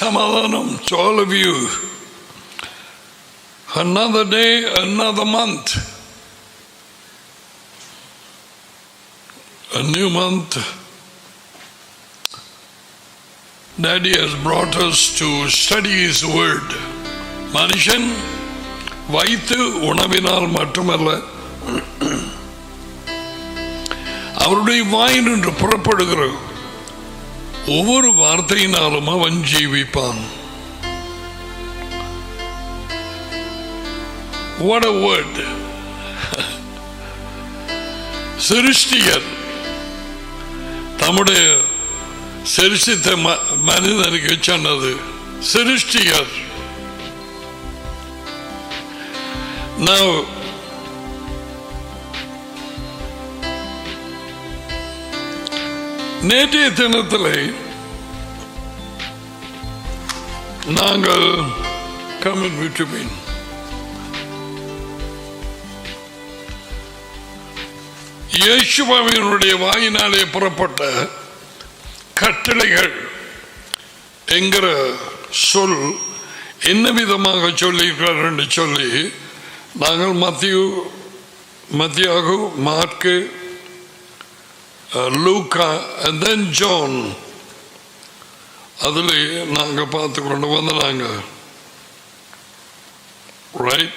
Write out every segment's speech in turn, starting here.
Samadhanam to all of you. Another day, another month. A new month. Daddy has brought us to study His Word. மனுஷன் வைத்து உணவினால் மட்டுமல்ல, அவருடைய வாயினின்று புறப்படுகிற ஒவ்வொரு வார்த்தையினாலும் அவன் ஜீவிப்பான். What a word! சிருஷ்டிகர் தம்முடைய சிருஷ்டித்த மனிதனுக்கு சொன்னது. சிருஷ்டிகர். Now நேற்றைய தினத்திலே நாங்கள் கமிட் விட்டுமீன் இயேசுவினுடைய வாயினாலே புறப்பட்ட கட்டளைகள் என்கிற சொல் என்ன விதமாக சொல்லியிருக்கிறார் என்று சொல்லி நாங்கள் மத்தியாகு, மார்க்கு, லூக்கா and then ஜான் அதில் நாங்கள் பார்த்து கொண்டு வந்தாங்க. Right?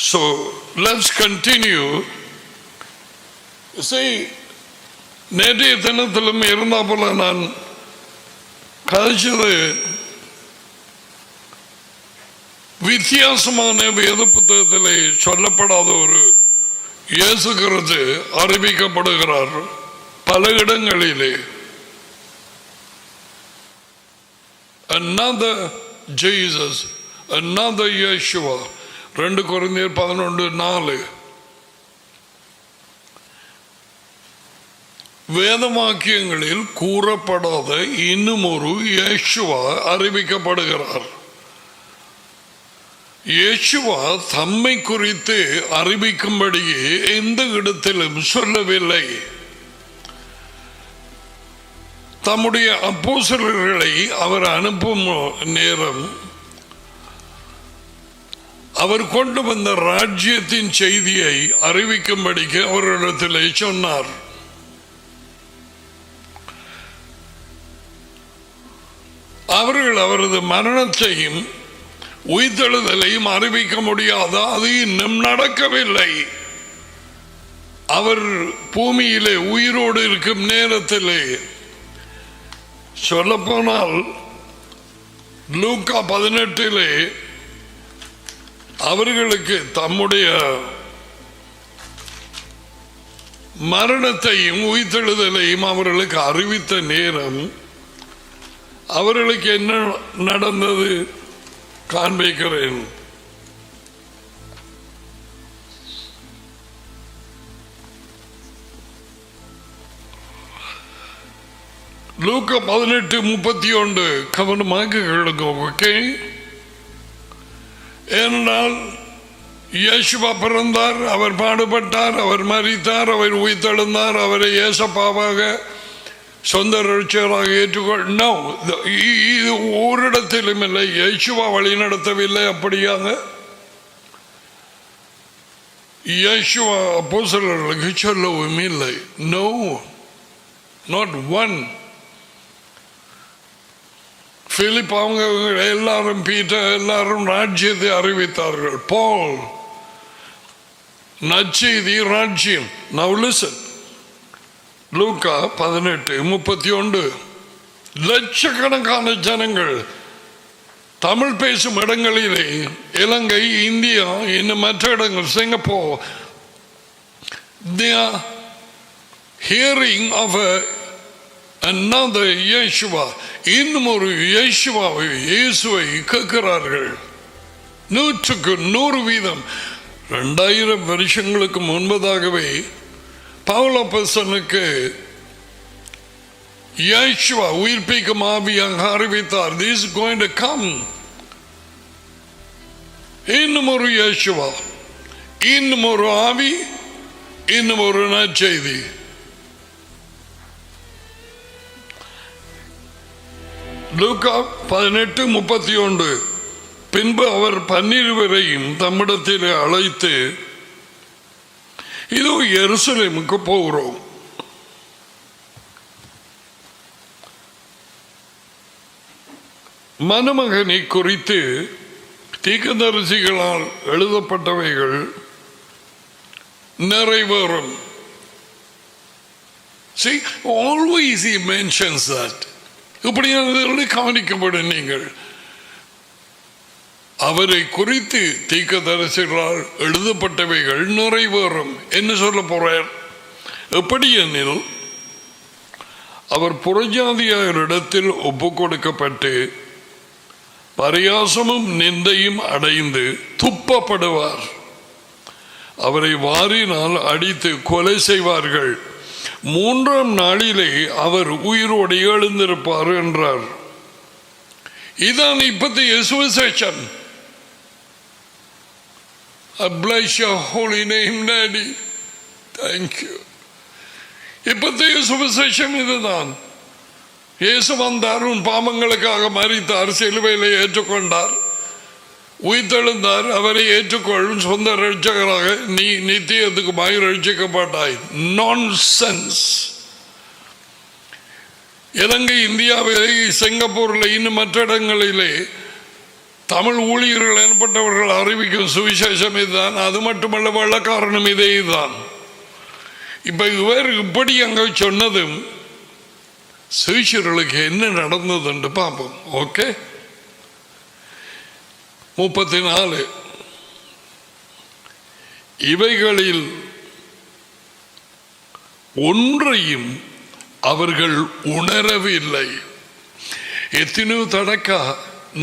So let's continue. See, நேற்றைய தினத்திலும் இருந்தா போல நான் கதைச்சது வித்தியாசமான வேத புத்தகத்திலே சொல்லப்படாத ஒரு இயேசு கிறிஸ்து அறிவிக்கப்படுகிறார் பல இடங்களிலே. Another Jesus, another Yeshua. 2 கொரிந்தியர் 11:4. வேதவாக்கியங்களில் கூறப்படாத இன்னும் ஒரு இயேசுவா அறிவிக்கப்படுகிறார். இயேசுவா தம்மை குறித்து அறிவிக்கும்படியே எந்த இடத்திலும் சொல்லவில்லை. தம்முடைய அப்போஸ்தலர்களை அவர் அனுப்பும் நேரம் அவர் கொண்டு வந்த ராஜ்யத்தின் செய்தியை அறிவிக்கும்படிக்கு அவரிடத்திலே சொன்னார். அவர்கள் அவரது மரணத்தையும் உயிர்த்தெழுதலையும் அறிவிக்க முடியாத, அது இன்னும் நடக்கவில்லை. அவர் பூமியிலே உயிரோடு இருக்கும் நேரத்திலே சொல்ல போனால் லூக்கா 18 அவர்களுக்கு தம்முடைய மரணத்தையும் உயிர்த்தெழுதலையும் அவர்களுக்கு அறிவித்த நேரம் அவர்களுக்கு என்ன நடந்தது காண்பிக்கிறேன். லூக்கா 18:31 கவனமாக கேளுங்க. ஓகே? ஏனென்றால் இயேசுவா பிறந்தார், அவர் பாடுபட்டார், அவர் மரித்தார், அவர் உயிர்த்தெழுந்தார், அவரை இயேசப்பாவாக சொந்த ரட்சகராக ஏற்றுக்கொள்ள இது ஓரிடத்திலும் இல்லை. இயேசுவா வழி நடத்தவில்லை. அப்படியாக இயேசுவா அப்போஸ்தலர்களுக்கு சொல்லவும் இல்லை. No, not one. பிலிப் அவங்க எல்லாரும், பீட்டர் எல்லாரும் ராஜ்யத்தை அறிவித்தார்கள். பால் நற்செய்தி ராஜ்யம். Now listen. லூக்கா 18:31 லட்சக்கணக்கான ஜனங்கள் தமிழ் பேசும் இடங்களிலே, இலங்கை, இந்தியா, இன்னும் மற்ற இடங்கள், Singapore, they are hearing of another Yeshua. இன்னும் ஒரு இயேசுவை, இயேசுவை கேட்கிறார்கள். 100க்கு 100%. 2000 வருஷங்களுக்கு முன்பதாகவே பவுலப்போஸ்தலனுக்கு இயேசுவா உயிர்ப்பிக்கும் ஆவியாக அறிவித்தார். This is going to come. இன்னும் ஒரு இயேசுவா, இன்னும் ஒரு ஆவி, இன்னும் ஒரு நற்செய்தி. லூக்கா 18:31. பின்பு அவர் 12 தம்மிடத்தில் அழைத்து, இதோ எருசலேமுக்கு போகிறோம், மணமகனை குறித்து தீர்க்கதரிசிகளால் எழுதப்பட்டவைகள் நிறைவேறும். See, always he mentions that. இப்படியான கவனிக்கப்படும். நீங்கள் அவரை குறித்து தீர்க்கதரிசிகளால் எழுதப்பட்டவைகள் நிறைவேறும் என்ன சொல்ல போறார்? எப்படி எனில், அவர் புறஜாதியாரிடத்தில் ஒப்பு கொடுக்கப்பட்டு பரியாசமும் நிந்தையும் அடைந்து துப்பப்படுவார். அவரை வாரினால் அடித்து கொலை செய்வார்கள். 3ஆம் நாளிலே அவர் உயிரோடு எழுந்திருப்பார் என்றார். இதான் இப்போதைய சுவிசேஷம். I bless your holy name, Daddy. Thank you. இப்போதைய சுவிசேஷம் இதுதான். இயேசு வந்தார், உன் பாவங்களுக்காக மரித்தார், சிலுவையில் ஏற்றுக்கொண்டார், உயிர்த்தெழுந்தார், அவரை ஏற்றுக்கொள்ளும் சொந்த ரட்சகராக நீ நித்தியத்துக்குமாய் ரட்சிக்கப்பட்டாய். நான்சென்ஸ். இலங்கை, இந்தியாவிலே, சிங்கப்பூரில், இன்னும் மற்ற இடங்களிலே தமிழ் ஊழியர்கள் எனப்பட்டவர்கள் அறிவிக்கும் சுவிசேஷம் இதுதான். அது மட்டுமல்ல, வெள்ளக்காரனும் இதே தான். இப்ப இவர் இப்படி அங்க சொன்னதும் சீஷர்களுக்கு என்ன நடந்தது என்று பார்ப்போம். ஓகே, 34. இவைகளில் ஒன்றையும் அவர்கள் உணரவில்லை. எத்தனையோ தடக்கா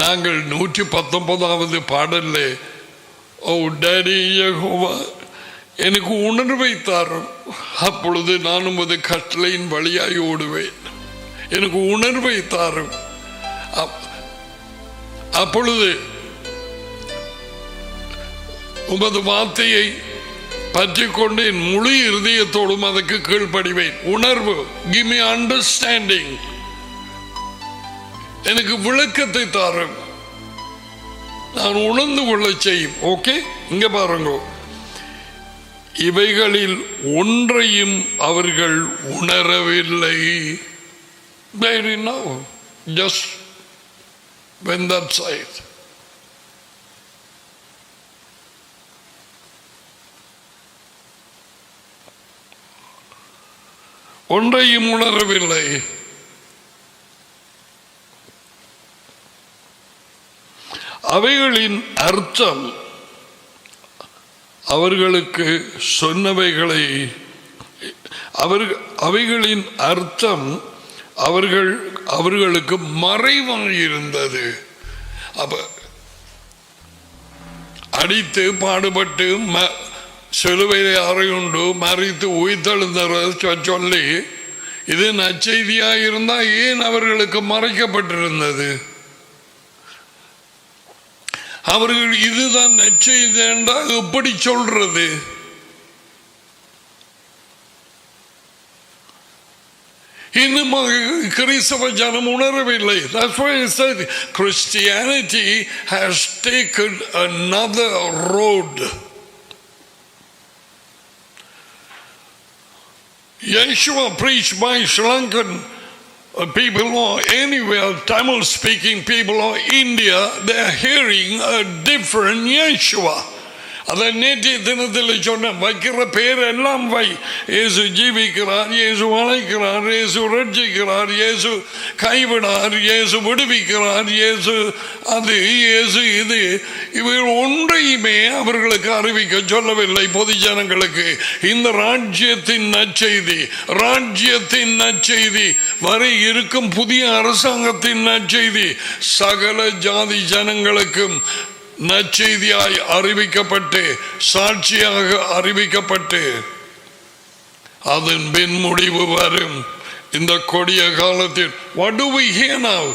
நாங்கள் 119வது பாடல்ல, ஓ டேடி யெகோவா எனக்கு உணர்வை தாரும், அப்பொழுது நான் உமது கட்டளையின் வழியாய் ஓடுவேன். எனக்கு உணர்வை தாரும், அப்பொழுது உமது வார்த்தையை பற்றி கொண்டு என் முழு இருதயத்தோடும் அதற்கு கீழ்ப்படிவேன். உணர்வு, give me understanding, எனக்கு விளக்கத்தை தாரும், நான் உணர்ந்து கொள்ள செய்யும். ஓகே, இங்க பாருங்க, இவைகளில் ஒன்றையும் அவர்கள் உணரவில்லை. They didn't know. Just when that side. ஒன்றையும் உணரவில்லை. அவைகளின் அர்த்தம் அவர்களுக்கு சொன்னவைகளை, அவைகளின் அர்த்தம் அவர்களுக்கு மறைவாக இருந்தது. அப்ப அடித்து பாடுபட்டு சிலுவையை அறையுண்டு மறித்து உயிர்த்தெழுந்த சொல்லி இது நற்செய்தியாக இருந்தா ஏன் அவர்களுக்கு மறைக்கப்பட்டிருந்தது? அவர்கள் இதுதான் நற்செய்தி என்றால் எப்படி சொல்றது? இன்னும் கிறிஸ்தவ ஜனம் உணரவில்லை. That's why I said Christianity has taken another road. Yeshua preached by Sri Lankan people or anywhere, Tamil speaking people or India, they are hearing a different Yeshua. அதை நேற்றைய தினத்தில் சொன்ன வைக்கிற பேர் எல்லாம் வை. இயேசு ஜீவிக்கிறார், இயேசு அழைக்கிறார், இயேசு ரட்சிக்கிறார், இயேசு கைவிடார், இயேசு விடுவிக்கிறார், இயேசு அது, இயேசு இது. இவர்கள் ஒன்றையுமே அவர்களுக்கு அறிவிக்க சொல்லவில்லை பொது ஜனங்களுக்கு. இந்த ராஜ்யத்தின் நற்செய்தி, ராஜ்யத்தின் நற்செய்தி, வரை இருக்கும் புதிய அரசாங்கத்தின் நற்செய்தி சகல ஜாதி ஜனங்களுக்கும் நற்செய்தியாய் அறிவிக்கப்பட்டு சாட்சியாக அறிவிக்கப்பட்டு அதன் பின் முடிவு வரும். இந்த கொடிய காலத்தில் what do we hear now?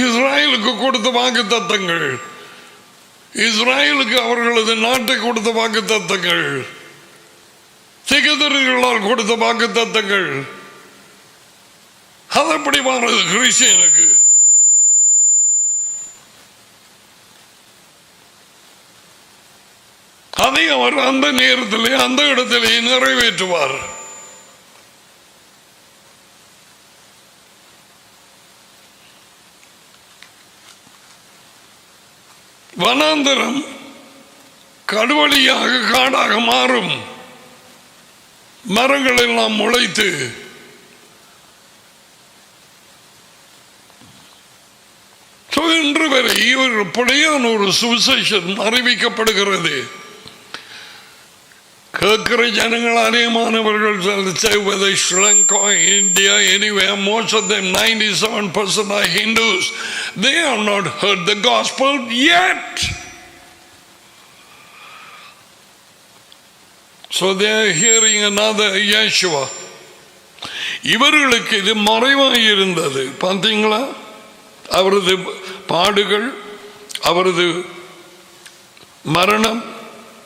இஸ்ராயலுக்கு கொடுத்த வாக்குத்தத்தங்கள், இஸ்ராயலுக்கு அவர்களது நாட்டை கொடுத்த வாக்குத்தத்தங்கள், தீர்க்கதரிசிகளால் கொடுத்த வாக்குத்தத்தங்கள், அது எப்படி மாறுது கிறிஸ்டியனுக்கு? அதை அவர் அந்த நேரத்திலே அந்த இடத்திலே நிறைவேற்றுவார். வனாந்தரம் கடுவழியாக காடாக மாறும். மரங்கள் எல்லாம் முளைத்து இன்று வரை ஒரு புடையான ஒரு சுவிசேஷம் அறிவிக்கப்படுகிறது. கேட்கிற ஜனங்கள் அநேகமானவர்கள் Sri Lanka, India, anywhere, most of them 97% are Hindus. They have not heard the gospel yet. So they are hearing another Yeshua. இவர்களுக்கு இது மறைவாக இருந்தது. பார்த்தீங்களா? அவரது பாடுகள், அவரது மரணம்,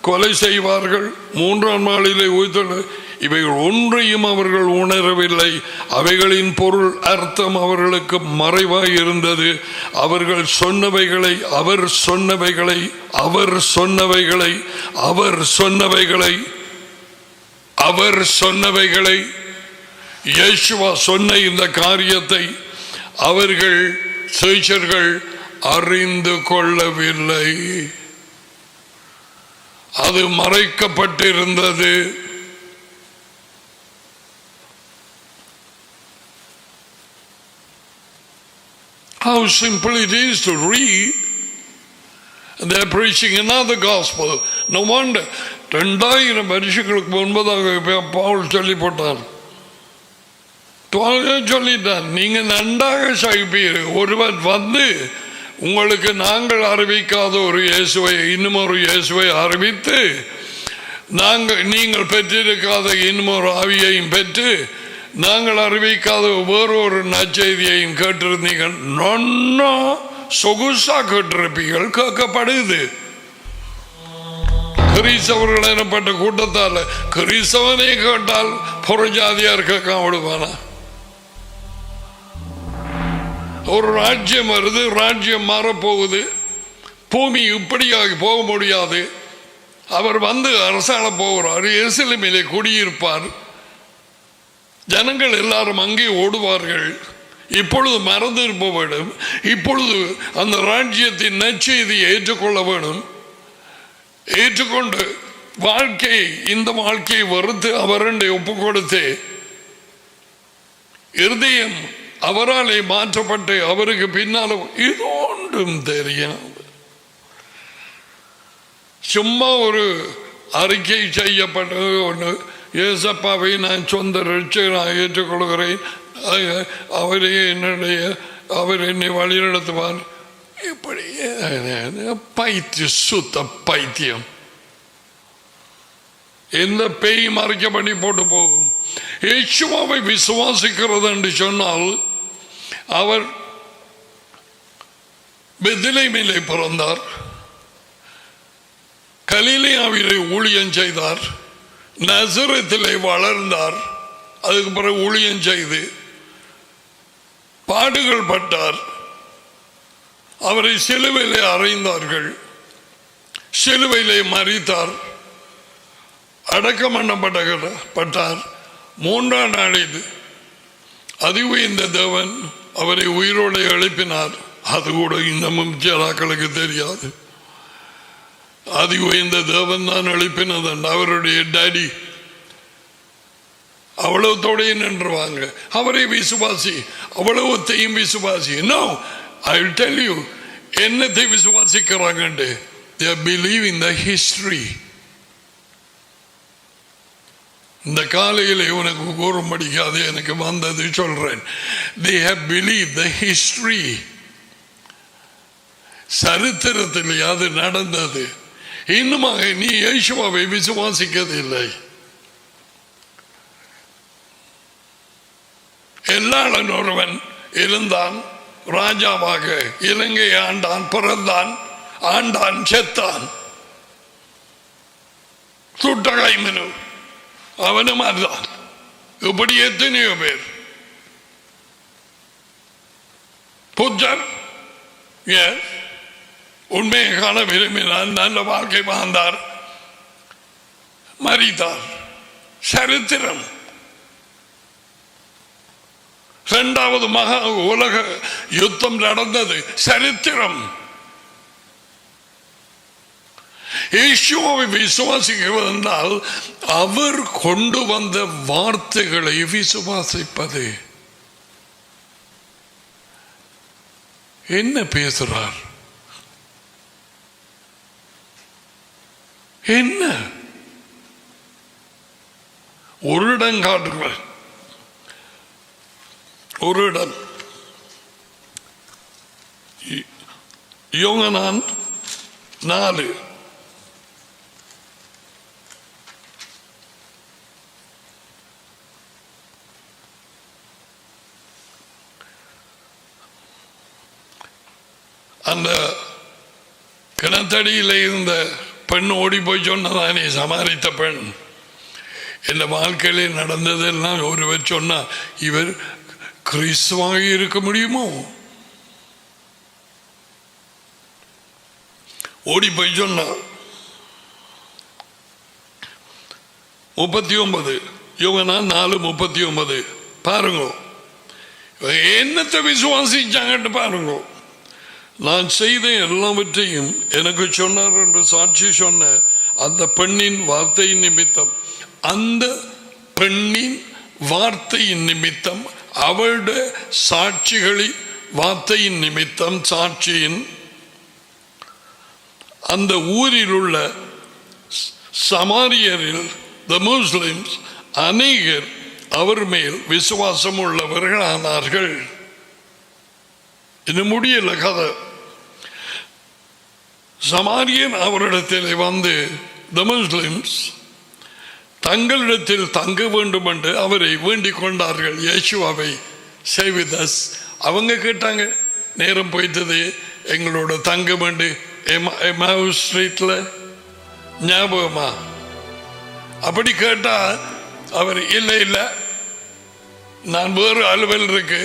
கொலை செய்வார்கள், மூன்றாம் நாளிலே உயிர்த்தெழு, இவைகள் ஒன்றையும் அவர்கள் உணரவில்லை. அவைகளின் பொருள் அர்த்தம் அவர்களுக்கு மறைவாய் இருந்தது. அவர்கள் சொன்னவைகளை அவர் சொன்னவைகளை அவர் சொன்னவைகளை அவர் சொன்னவைகளை அவர் சொன்னவைகளை இயேசுவா சொன்ன இந்த காரியத்தை அவர்கள் சீஷர்கள் அறிந்து கொள்ளவில்லை. அது மறைக்கப்பட்டிருந்தது. How simple it is to read. They are preaching another gospel. No wonder 2000 வருஷங்களுக்கு முன்பதாக பவுல் சொல்லி போட்டார், சொல்லிட்டார், நீங்க நன்றாக சகிப்பீர். ஒருவர் வந்து உங்களுக்கு நாங்கள் அறிவிக்காத ஒரு இயேசுவை இன்னும் ஒரு இயேசுவை அறிவித்து நீங்கள் பெற்றிருக்காத இன்னும் ஒரு ஆவியையும் பெற்று நாங்கள் அறிவிக்காத வேறொரு நற்செய்தியையும் கேட்டிருந்தீங்க. நொன்னா சொகுசா கேட்டிருப்பீர்கள். கேட்கப்படுது. கிறிஸ்தவர்கள் எனப்பட்ட கூட்டத்தால் கிறிஸ்தவனை கேட்டால் புறஜாதியார் கேட்காம விடுவானா? ஒரு ராஜ்யம் வருது, ராஜ்யம் மாறப்போகுது, பூமி இப்படியாக போக முடியாது. அவர் வந்து அரசாண போகிறார், எருசலேமிலே குடியிருப்பார், ஜனங்கள் எல்லாரும் அங்கே ஓடுவார்கள். இப்பொழுது மறந்து இருப்ப வேண்டும். இப்பொழுது அந்த ராஜ்யத்தின் நற்செய்தியை ஏற்றுக்கொள்ள வேண்டும். ஏற்றுக்கொண்டு வாழ்க்கையை, இந்த வாழ்க்கையை வெறுத்து அவரண்டை ஒப்பு கொடுத்து இருதயம் அவராலே மாற்றப்பட்டு அவருக்கு பின்னால் இது ஒன்றும் தெரியாது. சும்மா ஒரு அறிக்கை செய்யப்பட்ட ஒன்று, ஏசப்பாவை நான் சொந்த ரட்சகனாக ஏற்றுக்கொள்கிறேன், அவரே என்னுடைய, அவர் என்னை வழிநடத்துவார். இப்படி பைத்தியம், சுத்த பைத்தியம். எந்த பேய் மறைக்க பண்ணி போட்டு போகும். இயேசுவை விசுவாசிக்கிறது என்று சொன்னால், அவர் பெத்லெஹேமிலே பிறந்தார், கலிலேயாவிலே ஊழியம் செய்தார், நசரேத்திலே வளர்ந்தார், அதுக்கு பிறகு ஊழியம் செய்து பாடுகள் பட்டார். அவரை சிலுவையிலே அறைந்தார்கள், சிலுவையிலே மரித்தார், அடக்கம் பண்ணப்பட்டார். மூன்றாம் நாளில் அதி உயர்ந்த தேவன் அவரை உயிரோடு எழுப்பினார். அது கூட இன்னமும் ஜனாக்களுக்கு தெரியாது. அதி உயர்ந்த தேவன் தான் எழுப்பினது. அவருடைய டாடி அவ்வளவுத்தோடைய நின்றுவாங்க. அவரை விசுவாசி, அவ்வளவுத்தையும் விசுவாசி. No, I will tell you, என்னத்தை விசுவாசிக்கிறாங்க? They believe in the history. இந்த காலையில் உனக்கு கூறும்படிக்காது எனக்கு வந்தது சொல்றேன். They have believed the history. சரித்திரத்தில் அது நடந்தது. இன்னுமாக நீ இயேசுவை விசுவாசிக்கவில்லை. எல்லாளன் ஒருவன் இருந்தான், ராஜாவாக இலங்கை ஆண்டான், பிறந்தான், ஆண்டான், செத்தான். சுட்டகை மனு அவனும் அதுதான். இப்படி எத்தனையோ பேர் புத்தர் உண்மையை காண விரும்பினார், நல்ல வாழ்க்கை வாழ்ந்தார், மரித்தார். சரித்திரம். இரண்டாவது மகா உலக யுத்தம் நடந்தது. சரித்திரம். இயேசுவை விசுவாசிக்கிறது என்றால் அவர் கொண்டு வந்த வார்த்தைகளை விசுவாசிப்பது. என்ன பேசுறார்? என்ன ஒரு இடம் காட்டுகிறார். ஒரு இடம் யோகனான் 4 அந்த கிணத்தடியில் இருந்த பெண் ஓடி போய் சொன்னதானே, சமாரித்த பெண். என் வாழ்க்கையிலே நடந்ததெல்லாம் ஒருவர் சொன்னா இவர் கிறிஸ்துவாக இருக்க முடியுமோ? ஓடி போய் சொன்னார். 39 யோகனான் 4:39 பாருங்க. என்னத்தை விசுவாசிச்சாங்கன்னு பாருங்க. நான் செய்த எல்லாவற்றையும் எனக்கு சொன்னார் என்று சாட்சி சொன்ன அந்த பெண்ணின் வார்த்தையின் நிமித்தம், அந்த பெண்ணின் வார்த்தையின் நிமித்தம், அவளுடைய சாட்சிகளின் வார்த்தையின் நிமித்தம், சாட்சியின் அந்த ஊரில் உள்ள சமாரியரில் த முஸ்லிம்ஸ் அநேகர் அவர் மேல் விசுவாசம் உள்ளவர்கள் ஆனார்கள். இன்னும் முடியல கதை. சமாரியன் அவரிடத்தில் வந்து த முஸ்லிம்ஸ் தங்களிடத்தில் தங்க வேண்டும் என்று அவரை வேண்டிக் கொண்டார்கள். இயேசுவை stay with us. அவங்க கேட்டாங்க, நேரம் போயிட்டது, எங்களோட தங்க வேண்டு எம்மாவுஸ் ஸ்ட்ரீட்ல ஞாபகமா? அப்படி கேட்டா அவர் இல்லை இல்லை, நான் வேறு அலுவல் இருக்கு,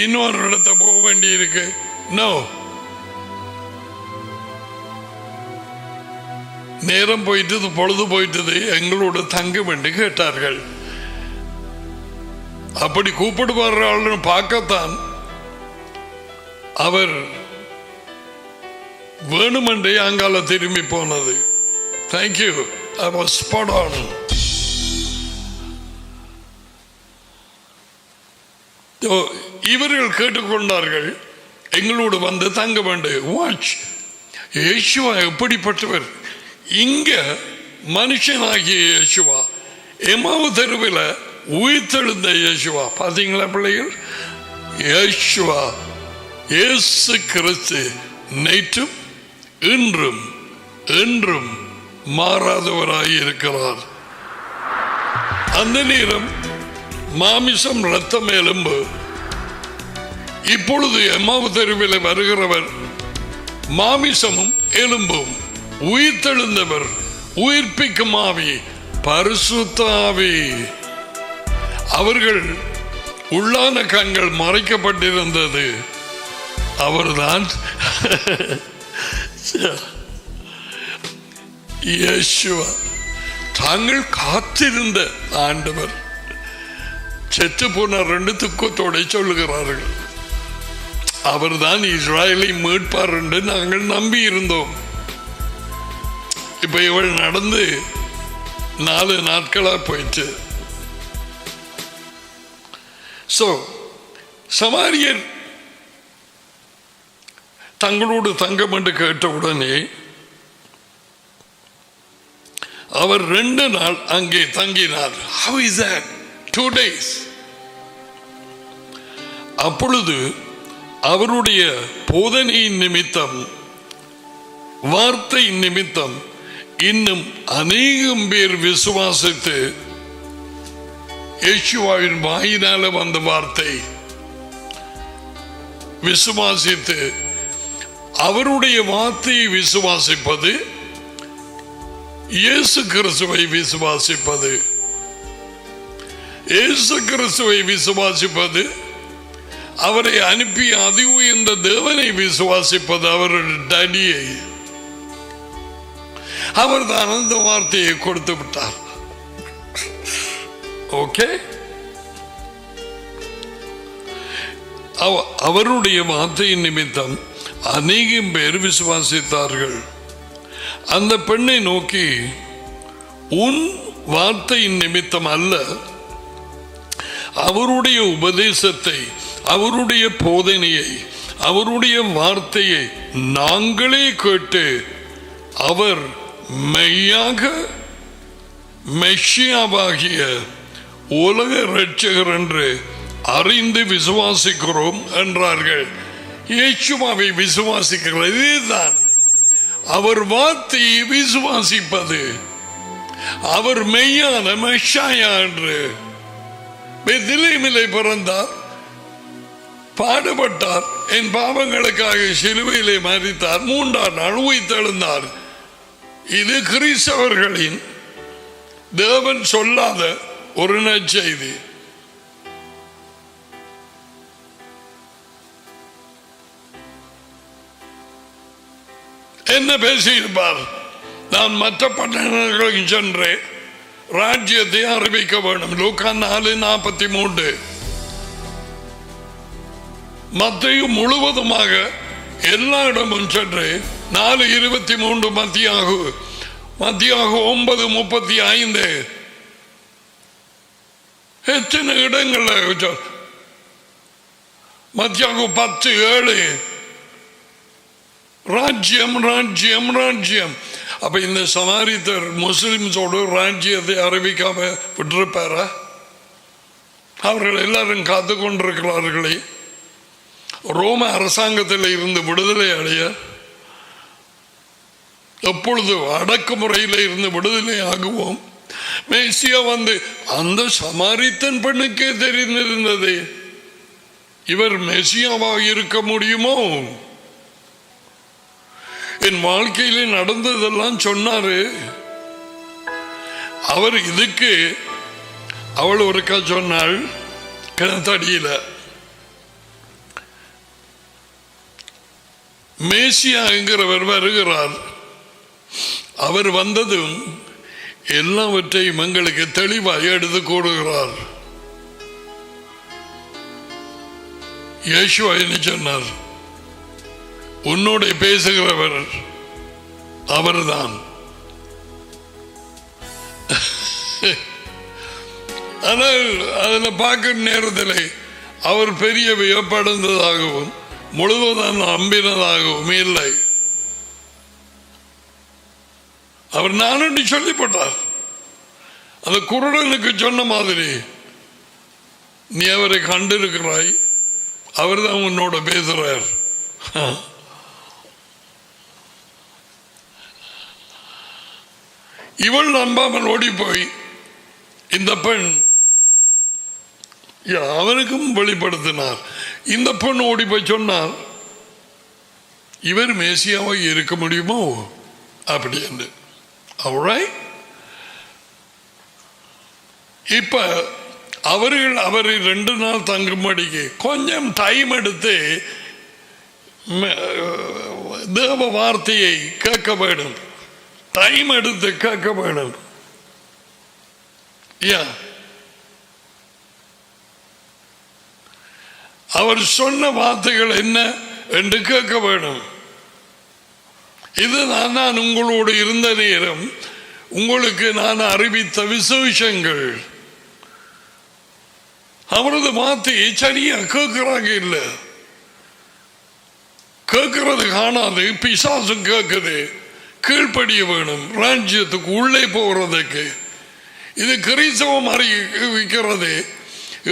இன்னொரு இடத்த போக வேண்டி இருக்கு. நோ, நேரம் போயிட்டது, பொழுது போயிட்டது, எங்களோட தங்க வேண்டி கேட்டார்கள். அப்படி கூப்பிடுவார்கள் பார்க்கத்தான் அவர் வேணுமென்றே அங்கால திரும்பி போனது. Thank you, I was spot on. இவர்கள் கேட்டுக்கொண்டார்கள், எங்களோடு வந்து தங்க வேண்டும். வாட்ச், இயேசுவா எப்படிப்பட்டவர்! இங்க மனுஷனாகிய இயேசுவா, எம்மாவு தெருவில் உயிர்த்தெழுந்த இயேசுவா. பார்த்தீங்களா பிள்ளைகள்? இயேசுவா, இயேசு கிறிஸ்து நேற்றும் இன்றும் என்றும் மாறாதவராய் இருக்கிறார். அந்த நேரம் மாமிசம் இரத்தம் எலும்பு. இப்பொழுது எம்மாவு தெருவில் வருகிறவர் மாமிசமும் எலும்பும், உயிர்த்தெழுந்தவர், உயிர்ப்பிக்கும் ஆவி, பரிசுத்த ஆவி. அவர்கள் உள்ளான கண்கள் மறைக்கப்பட்டிருந்தது. அவர்தான் இயேசுவா. தாங்கள் காத்திருந்த ஆண்டவர். செத்து போன 2 துக்கத்தோட சொல்லுகிறார்கள், அவர்தான் இஸ்ராயலை மீட்பார் என்று நாங்கள் நம்பி இருந்தோம். இப்ப இவள் நடந்து 4 நாட்களா போயிட்டு. சமாரியர் தங்களோடு தங்கம் என்று கேட்டவுடனே அவர் 2 நாள் அங்கே தங்கினார். How is that? 2 days. அப்பொழுது அவருடைய போதனையின் நிமித்தம், வார்த்தை நிமித்தம் இன்னும் அநேகம் பேர் விசுவாசித்து, இயேசுவின் வாயினால வந்த வார்த்தை விசுவாசித்து, அவருடைய வார்த்தையை விசுவாசிப்பது, இயேசு கிறிஸ்துவை விசுவாசிப்பது, இயேசு கிறிஸ்துவை விசுவாசிப்பது, அவரை அனுப்பிய அதி உயர்ந்த தேவனை விசுவாசிப்பது அவருடைய டடியை. அவர் தான் அந்த வார்த்தையை கொடுத்து விட்டார். ஓகே, அவருடைய வார்த்தையின் நிமித்தம் அநேகம் பேர் விசுவாசித்தார்கள். அந்த பெண்ணை நோக்கி, உன் வார்த்தையின் நிமித்தம் அல்ல, அவருடைய உபதேசத்தை, அவருடைய போதனையை, அவருடைய வார்த்தையை நாங்களே கேட்டு அவர் மெய்யாக மெஷியாவாகிய உலக இரட்சகர் என்று அறிந்து விசுவாசிக்கிறோம் என்றார்கள். இயேசுவை விசுவாசிக்கிறது இதுதான் அவர் வார்த்தையை விசுவாசிப்பது. அவர் மெய்யான மெஷியா என்று. பெத்லெஹேமிலே பிறந்தார், பாடுபட்டார், என் பாவங்களுக்காக சிலுவையிலே மரித்தார், 3ஆம் நாள் உயிர்த்தெழுந்தார். இது கிறிஸ்தவர்களின் தேவன் சொல்லாத ஒரு நற்செய்தி. என்ன பேசியிருப்பார்? நான் மற்ற பட்டணங்களுக்கு சென்று ராஜ்யத்தை அறிவிக்க வேண்டும். லூக்கா 4:43. மத்தேயு முழுவதுமாக எல்லா இடமும் சென்று 4:23 மத்தியாக 9:35 எத்தனை இடங்கள்ல மத்தியாக 10:7 ராஜ்யம் ராஜ்யம் ராஜ்யம். அப்ப இந்த சமாரித்தர் முஸ்லிம்ஸோடு ராஜ்யத்தை அறிவிக்காம விட்டிருப்பாரா? அவர்கள் எல்லாரும் காத்து கொண்டிருக்கிறார்களே ரோம அரசாங்கத்தில் இருந்து விடுதலை அடைய, எப்பொழுது அடக்குமுறையில் இருந்து விடுதலை ஆகுவோம். மேசியா வந்து அந்த சமாரித்தன் பெண்ணுக்கே தெரிந்திருந்தது இவர் மெசியாவாக இருக்க முடியுமோ. என் வாழ்க்கையிலே நடந்ததெல்லாம் சொன்னாரு அவர். இதுக்கு அவள் ஒருக்கா சொன்னாள், கிணத்தடியில மேசியா என்கிறவர் வருகிறார். அவர் வந்ததும் எல்லாவற்றையும் எங்களுக்கு தெளிவாக எடுத்து கூறுகிறார். இயேசுவா என்ன சொன்னார்? உன்னோட பேசுகிறவர் அவர்தான். ஆனால் அதில் பார்க்கிற நேரத்தில் அவர் பெரிய வியப்படைந்ததாகவும் முழுவதும் நம்பினதாகவும் இல்லை. அவர் நானு சொல்லிப்பட்டார். அந்த குருடனுக்கு சொன்ன மாதிரி, நீ அவரை கண்டிருக்கிறாய், அவர் தான் உன்னோட பேசுறார். இவள் நம்பாமல் ஓடி போய் இந்த பெண் அவனுக்கும் வெளிப்படுத்தினார். இந்த பெண் ஓடி போய் சொன்னார், இவர் மேசியாவை இருக்க முடியுமோ அப்படி என்று. இப்ப அவர்கள் அவரை 2 நாள் தங்கும்படிக்கு கொஞ்சம் டைம் எடுத்து தேவ வார்த்தையை கேட்க வேண்டும். டைம் எடுத்து கேட்க வேண்டும். அவர் சொன்ன வார்த்தைகள் என்ன என்று கேட்க வேண்டும். இதுதான் நான் உங்களோடு இருந்த நேரம் உங்களுக்கு நான் அறிவித்த விசேஷங்கள். அவரது வார்த்தையை சரியா கேட்கிறாங்க இல்லை, கேட்கிறது காணாது, பிசாசும் கேட்குது. கீழ்ப்படிய வேணும் ராஜ்யத்துக்கு உள்ளே போகிறதுக்கு. இது கிறிஸ்தவம் அறிவிக்கிறது.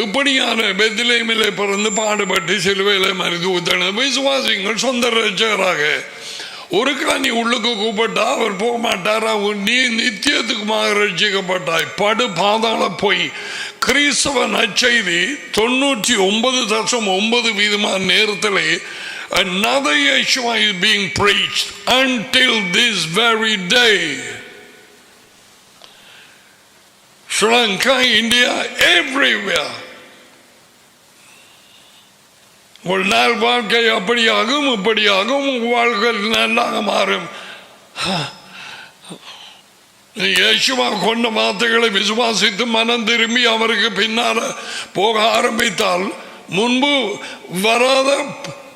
இப்படியான பெத்லெஹேமிலே பிறந்து பாடுபட்டு சிலுவையில மரித்து ஊத்தன விசுவாசிங்கள் சொந்த ரட்சகராக ஒரு காணி உள்ளுக்கு கூப்பிட்டா அவர் போக மாட்டார். நீ நித்தியத்துக்குமாக ரட்சிக்கப்பட்டாய். படு பாதாள போய் கிறிஸ்தவ நற்செய்தி 99.9% நேரத்தில் another Yeshua is being preached until this very day. Sri Lanka, India, everywhere. ஒரு நாள் வாழ்க்கை அப்படியாகும் இப்படியாகும், வாழ்க்கை நல்லாக மாறும். இயேசுவா கொண்ட வார்த்தைகளை விசுவாசித்து மனம் திரும்பி அவருக்கு பின்னால் போக ஆரம்பித்தால் முன்பு வராத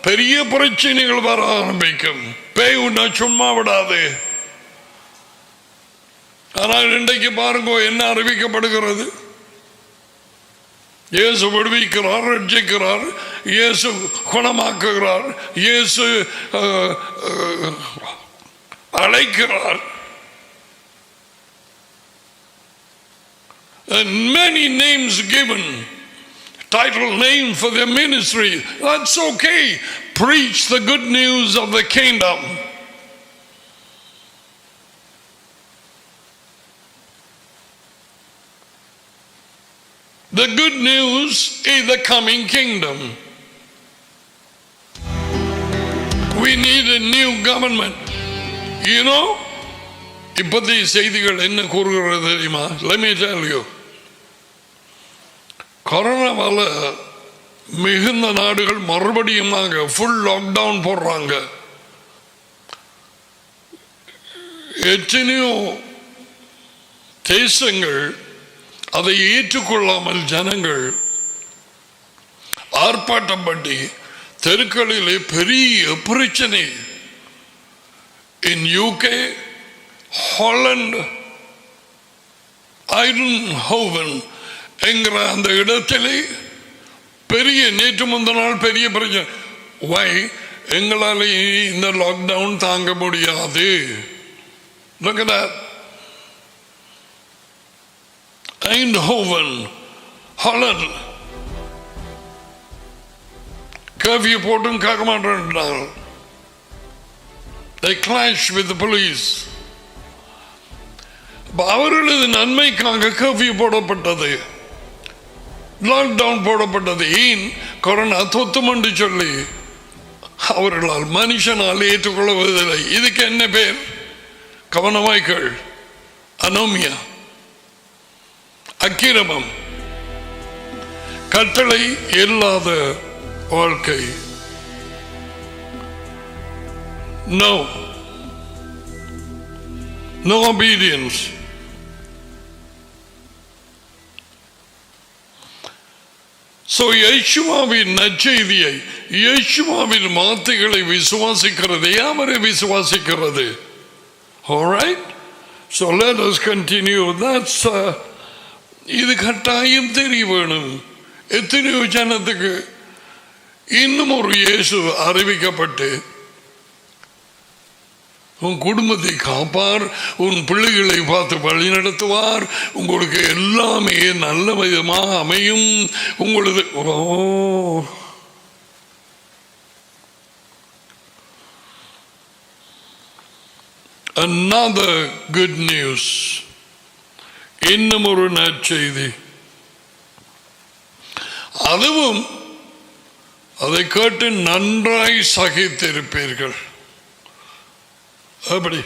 பெரிய பிரச்சனைகள் வர ஆரம்பிக்கும். பேய் உன்னை சும்மா விடாது. ஆனால் இன்றைக்கு பாருங்க என்ன அறிவிக்கப்படுகிறது. இயேசு விடுவிக்கிறார், ரட்சிக்கிறார், இயேசு குணமாக்குகிறார், இயேசு அழைக்கிறார். And many names given, title name for their ministry. That's okay. Preach the good news of the kingdom. The good news is the coming kingdom. We need a new government. You know? இப்போதைய செய்திகள் என்ன கூறுகிறது தெரியுமா? Let me tell you. கொரோனாவால மிகுந்த நாடுகள் மறுபடியும் full lockdown போடுறாங்க. எத்தனையோ தேசங்கள் அதை ஏற்றுக்கொள்ளாமல் ஜனங்கள் ஆர்ப்பாட்டம் பண்ணி தெருக்களிலே பெரிய பிரச்சனை. இன் யூகே, ஹாலண்ட், ஐடன்ஹோவன் என்கிற அந்த இடத்திலே பெரிய நேற்று முந்தின நாள் பெரிய பிரச்சனை. வை எங்களால் இந்த லாக்டவுன் தாங்க முடியாது. Look at that. Eindhoven, Holland. Curfew போட்டும் கேட்க மாட்டேன். They clash with the police. அவர்களது நன்மைக்காக கர்ஃபியூ போடப்பட்டது, லாக்டவுன் போடப்பட்டது. ஏன்? கொரோனா தொத்தும் என்று சொல்லி அவர்களால் மனுஷனால் ஏற்றுக்கொள்வதில்லை. இதுக்கு என்ன பேர்? கவனமாய்கள். அனோமியா, அக்கிரமம், கட்டளை இல்லாத வாழ்க்கை. No obedience. So இயேசுவின் நற்செய்தியை, இயேசுவின் வார்த்தைகளை விசுவாசிக்கிறது, அவரை விசுவாசிக்கிறது. All right, so let us continue. That's இது கட்டாயம் தெரிய வேணும். எத்தனையோ ஜனத்துக்கு இன்னும் ஒரு இயேசு அறிவிக்கப்பட்டு உன் குடும்பத்தை காப்பார், உன் பிள்ளைகளை பார்த்து வழி நடத்துவார், உங்களுக்கு எல்லாமே நல்ல விதமாக அமையும். உங்களது another good news. இன்னும் ஒரு நற்செய்தி. அதுவும் அதை கேட்டு நன்றாய் சகித்திருப்பீர்கள். அப்படி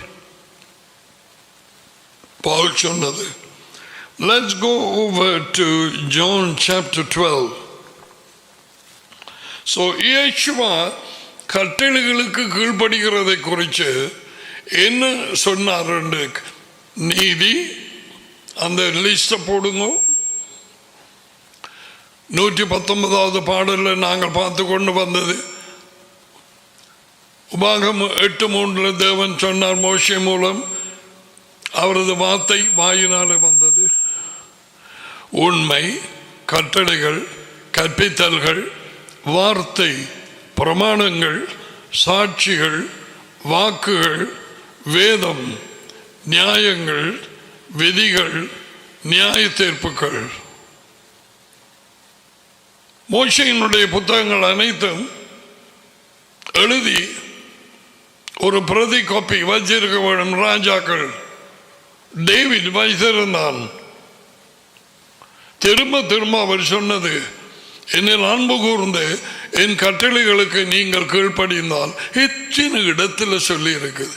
பவுல் சொன்னது. Let's go over to John chapter 12. So இயேசுவா கட்டளைகளுக்கு கீழ்ப்படுகிறதை குறித்து என்ன சொன்னார்? நீதி, அந்த லிஸ்ட போடுங்க. 119வது பாடலில் நாங்கள் பார்த்து கொண்டு வந்தது. உபாகம் 8:3 தேவன் சொன்னார் மோசே மூலம், அவரது வார்த்தை வாயினாலே வந்தது. உண்மை, கட்டளைகள், கற்பித்தல்கள், வார்த்தை, பிரமாணங்கள், சாட்சிகள், வாக்குகள், வேதம், நியாயங்கள், விதிகள், நியாய தீர்ப்புகள். மோசேயினுடைய புத்தகங்கள் அனைத்தும் எழுதி ஒரு பிரதி காப்பி வச்சிருக்க வேண்டும். ராஜாக்கள் டேவிட் வைத்திருந்தான். திரும்ப திரும்ப அவர் சொன்னது, என்னில் அன்பு கூர்ந்து என் கட்டளைகளுக்கு நீங்கள் கீழ்ப்படிந்தால். எத்தனை இடத்துல சொல்லி இருக்குது.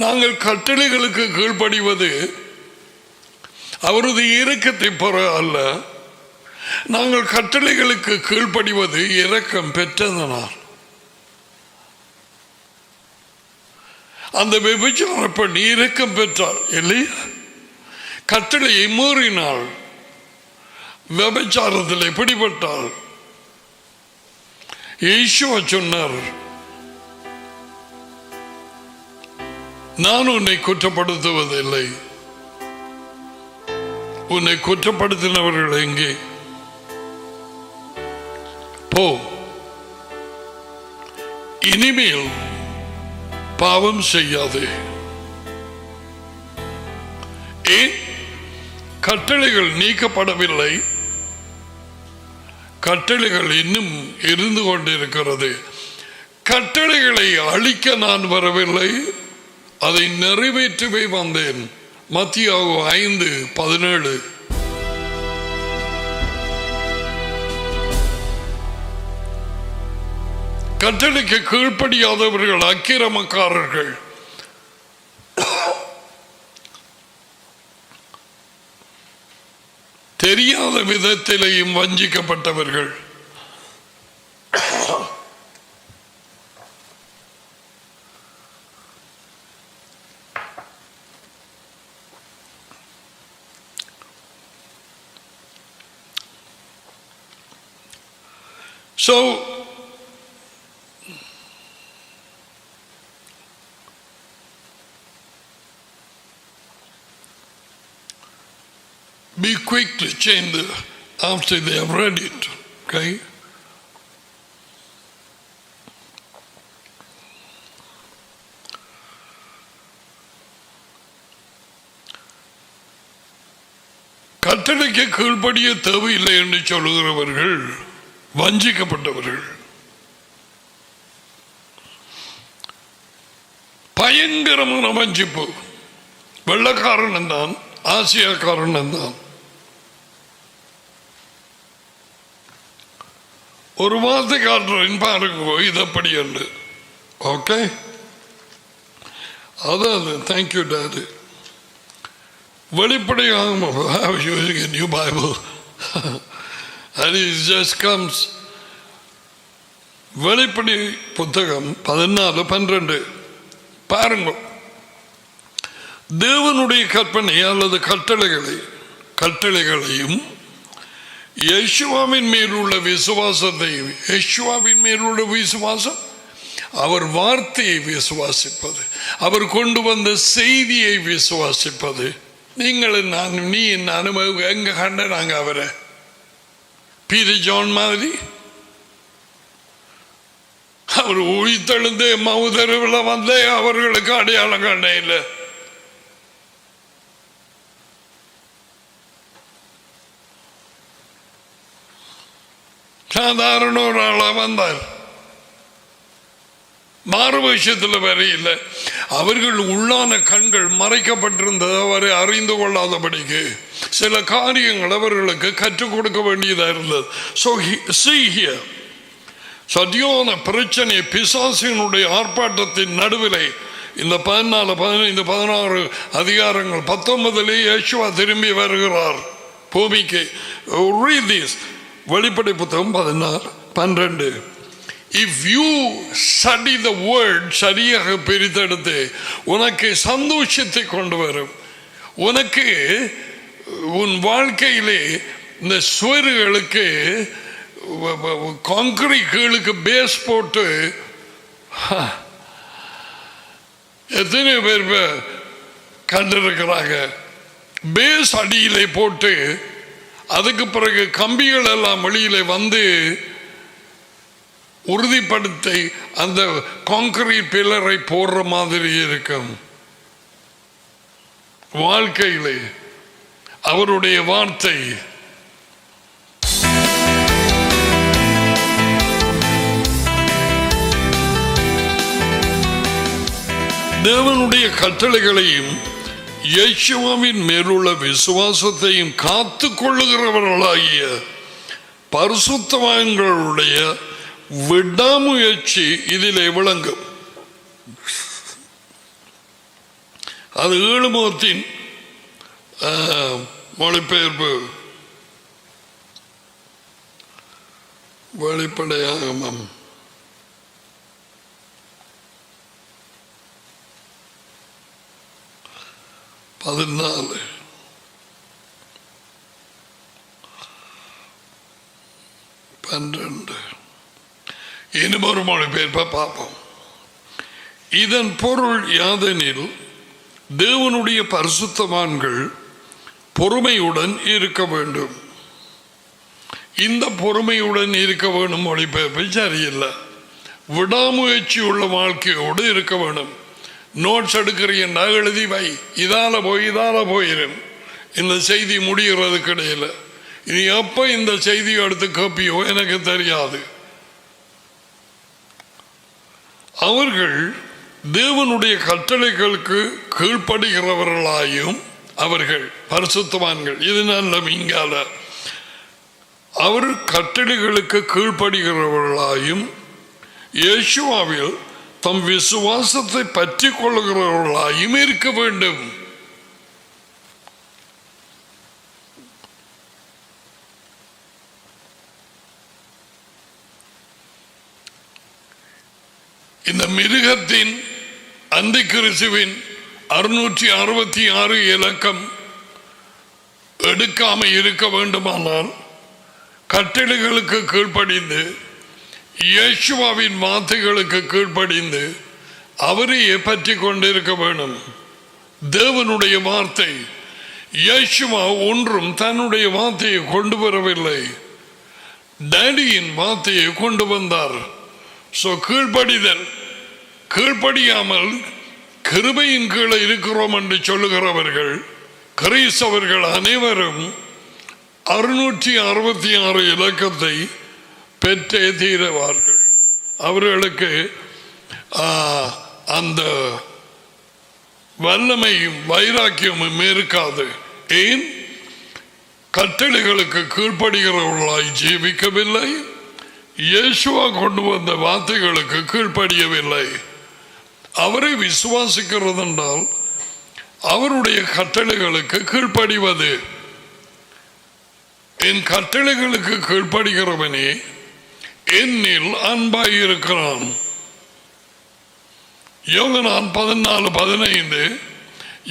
நாங்கள் கட்டளைகளுக்கு கீழ்ப்படிவது அவரது இரக்கத்தை பெற அல்ல, நாங்கள் கட்டளைகளுக்கு கீழ்ப்படிவது இரக்கம் பெற்றதனால். அந்த விபச்சார பெண் இரக்கம் பெற்றாள் இல்லையா? கட்டளையை மீறினாள், விபச்சாரத்தில் பிடிபட்டாள். இயேசுவா சொன்னார், நான் உன்னை குற்றப்படுத்துவதில்லை. உன்னை குற்றப்படுத்தினவர்கள் எங்கே? போ, இனிமேல் பாவம் செய்யாதே. ஏன்? கட்டளைகள் நீக்கப்படவில்லை, கட்டளைகள் இன்னும் இருந்து கொண்டிருக்கிறது. கட்டளைகளை அழிக்க நான் வரவில்லை, அதை நிறைவேற்றவே வந்தேன். மத்தேயு 5:17. கட்டளைக்கு கீழ்ப்படியாதவர்கள் அக்கிரமக்காரர்கள். தெரியாத விதத்திலேயும் வஞ்சிக்கப்பட்டவர்கள். So be quick to change after they have read it, okay? கட்டளைக்கு கீழ்ப்படிய தேவையில்லை என்று சொல்லுகிறவர்கள் வஞ்சிக்கப்பட்டவர்கள். பயங்கரமான வஞ்சிப்பு. வெள்ளக்காரன் தான், ஆசியாக்காரன் தான். ஒரு வார்த்தை காட்டுறேன் பாருங்க, இதப்படி என்று. ஓகே, அதாவது தேங்க்யூ டாடி. வெளிப்படையாக using a new Bible and it just comes. வெளிப்படை புத்தகம் 14:12 பாருங்க. தேவனுடைய கற்பனை அல்லது கட்டளைகளையும் யேசுவாவின் மேலுள்ள விசுவாசத்தையும். யேசுவாவின் மேலுள்ள விசுவாசம் அவர் வார்த்தையை விசுவாசிப்பது, அவர் கொண்டு வந்த செய்தியை விசுவாசிப்பது. நீங்கள் நீ அனுபவம் எங்க கண்ட நாங்க அவரை பீட்டர் ஜான் மாதிரி அவர் உயிர்த்தெழுந்து மவுதருவில் வந்தே அவர்களுக்கு அடையாளம் கண்ட இல்லை. சாதாரண ஒரு ஆளா வந்தார், மாறு விஷயத்தில் வேற இல்லை. அவர்கள் உள்ளான கண்கள் மறைக்கப்பட்டிருந்தது அவரை அறிந்து கொள்ளாதபடிக்கு சில காரியங்கள் அவர்களுக்கு கற்றுக் கொடுக்க வேண்டியதாக இருந்தது. சதியான பிரச்சனை, பிசாசினுடைய ஆர்ப்பாட்டத்தின் நடுவிலே இந்த 14, 15, 16 அதிகாரங்கள் 19 யேசுவா திரும்பி வருகிறார் பூமிக்கு. வெளிப்படை புத்தகம் 14:12. If you study the word, சரியாக பிரித்தெடுத்து உனக்கு சந்தோஷத்தை கொண்டு வரும். உனக்கு உன் வாழ்க்கையிலே இந்த சுவர்களுக்கு கான்கிரீட்டுகளுக்கு பேஸ் போட்டு எத்தனை பேர் கண்டிருக்கிறாங்க. பேஸ் அடியிலே போட்டு அதுக்கு பிறகு கம்பிகள் எல்லாம் வெளியிலே வந்து உறுதிப்படுத்தி அந்த கான்கிரீட் பில்லரை போடுற மாதிரி இருக்கும். வாழ்க்கையிலே அவருடைய வார்த்தை தேவனுடைய கட்டளைகளையும் யேசுவின் மேலுள்ள விசுவாசத்தையும் காத்து கொள்ளுகிறவர்களாகிய பரிசுத்தவான்களுடைய விடாமுயற்சி இதிலே விளங்கும். அது ஏழுமுகத்தின் மொழிபெயர்ப்பு. வெளிப்படையாகமம் 14 12 இன்னும் ஒரு மொழிபெயர்ப்பை பார்ப்போம். இதன் பொருள் யாதெனில் தேவனுடைய பரிசுத்தவான்கள் பொறுமையுடன் இருக்க வேண்டும். இந்த பொறுமையுடன் இருக்க வேண்டும் மொழிபெயர்ப்பு சரியில்லை. விடாமுயற்சி உள்ள வாழ்க்கையோடு இருக்க வேண்டும். நோட்ஸ் எடுக்கிறீங்கன்னா எழுதி வை, இதால போயிடும். இந்த செய்தி முடிகிறது கிடையில. இனி எப்போ இந்த செய்தியை எடுத்து கேப்பியோ எனக்கு தெரியாது. அவர்கள் தேவனுடைய கட்டளைகளுக்கு கீழ்ப்படுகிறவர்களாயும் அவர்கள் பரிசுத்தவான்கள். இது நல்ல இங்கால அவர் கட்டளைகளுக்கு கீழ்ப்படுகிறவர்களாயும் இயேசுவில் தம் விசுவாசத்தை பற்றி கொள்ளுகிறவர்களாயும் இருக்க வேண்டும். இந்த மிருகத்தின் அந்தி கிறிஸ்துவின் 666 இலக்கம் எடுக்காம இருக்க வேண்டுமானால் கட்டளைகளுக்கு கீழ்ப்படிந்து இயேசுவின் வார்த்தைகளுக்கு கீழ்ப்படிந்து அவரையே பற்றி கொண்டிருக்க வேண்டும். தேவனுடைய வார்த்தை. இயேசுவா ஒன்றும் தன்னுடைய வார்த்தையை கொண்டு வரவில்லை, டேடியின் வார்த்தையை கொண்டு வந்தார். கீழ்ப்படிதல். கீழ்ப்படியாமல் கிருபையின் கீழே இருக்கிறோம் என்று சொல்லுகிறவர்கள் கிறிஸ்தவர்கள் அனைவரும் 666 இலக்கத்தை பெற்றே தீருவார்கள். அவர்களுக்கு அந்த வல்லமையும் வைராக்கியமும் இருக்காது. ஏன்? கட்டளைகளுக்கு கீழ்ப்படுகிறவர்களாய் ஜீவிக்கவில்லை, இயேசுவா கொண்டு வந்த வார்த்தைகளுக்கு கீழ்ப்படியவில்லை. அவரை விசுவாசிக்கிறது என்றால் அவருடைய கட்டளைகளுக்கு கீழ்ப்படிவது. என் கட்டளைகளுக்கு கீழ்ப்படுகிறவனே என்னில் அன்பாயிருக்கிறான். யோகனான் 14:15,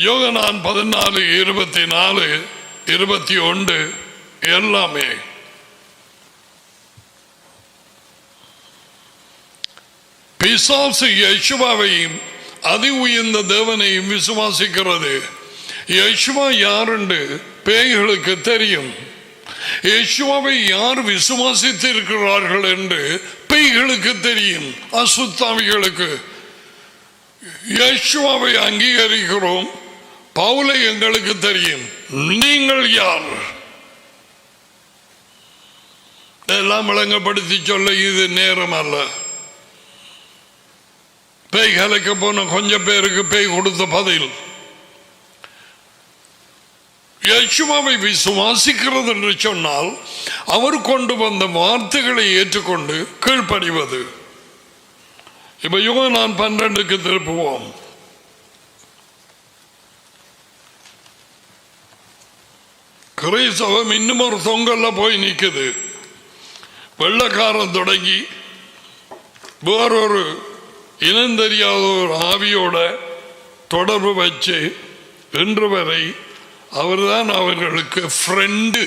யோகனான் 14:24, 21 எல்லாமே. பிசாசு இயேசுவாவையும் அதி உயர்ந்த தேவனையும் விசுவாசிக்கிறது. இயேசுவா யார் என்று பேய்களுக்கு தெரியும். இயேசுவாவை யார் விசுவாசித்து இருக்கிறார்கள் என்று பேய்களுக்கு தெரியும், அசுத்தாவிகளுக்கு. இயேசுவாவை அங்கீகரிக்கிறோம், பவுலை எங்களுக்கு தெரியும். நீங்கள் யார் எல்லாம் விளங்கப்படுத்தி சொல்ல இது நேரம் அல்ல. பேய் கலைக்க போன கொஞ்சம் பேருக்கு பேய் கொடுத்த பதில். இயேசுவை விசுவாசிக்கிறது என்று சொன்னால் அவர் கொண்டு வந்த வார்த்தைகளை ஏற்றுக்கொண்டு கீழ்ப்படிவது. இப்ப யோகனான் 12க்கு திருப்புவோம். கிறிஸ்தவம் இன்னும் ஒரு தொங்கல்ல போய் நிற்குது. வெள்ளக்காரன் தொடங்கி வேறொரு இனம் தெரியாத ஒரு ஆவியோட தொடர்பு வச்சு இன்று வரை அவர்தான் அவர்களுக்கு ஃப்ரெண்டு.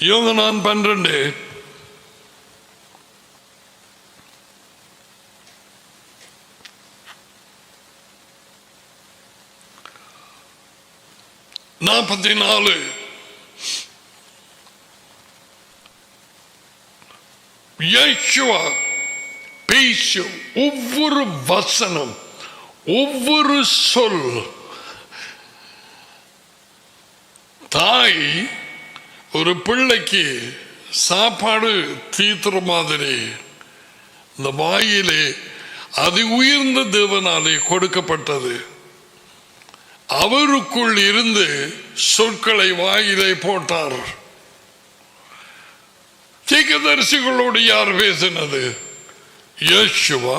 யோகனான் 12 44 இயேசுவா பேசும் ஒவ்வொரு வசனம், ஒவ்வொரு சொல், தாய் ஒரு பிள்ளைக்கு சாப்பாடு தீத்துற மாதிரி இந்த வாயிலே அது உயர்ந்த தேவனாலே கொடுக்கப்பட்டது. அவருக்குள் இருந்து சொற்களை வாயிலே போட்டார். தீர்க்கதரிசிகளோடு யார் பேசினது? இயேசுவா.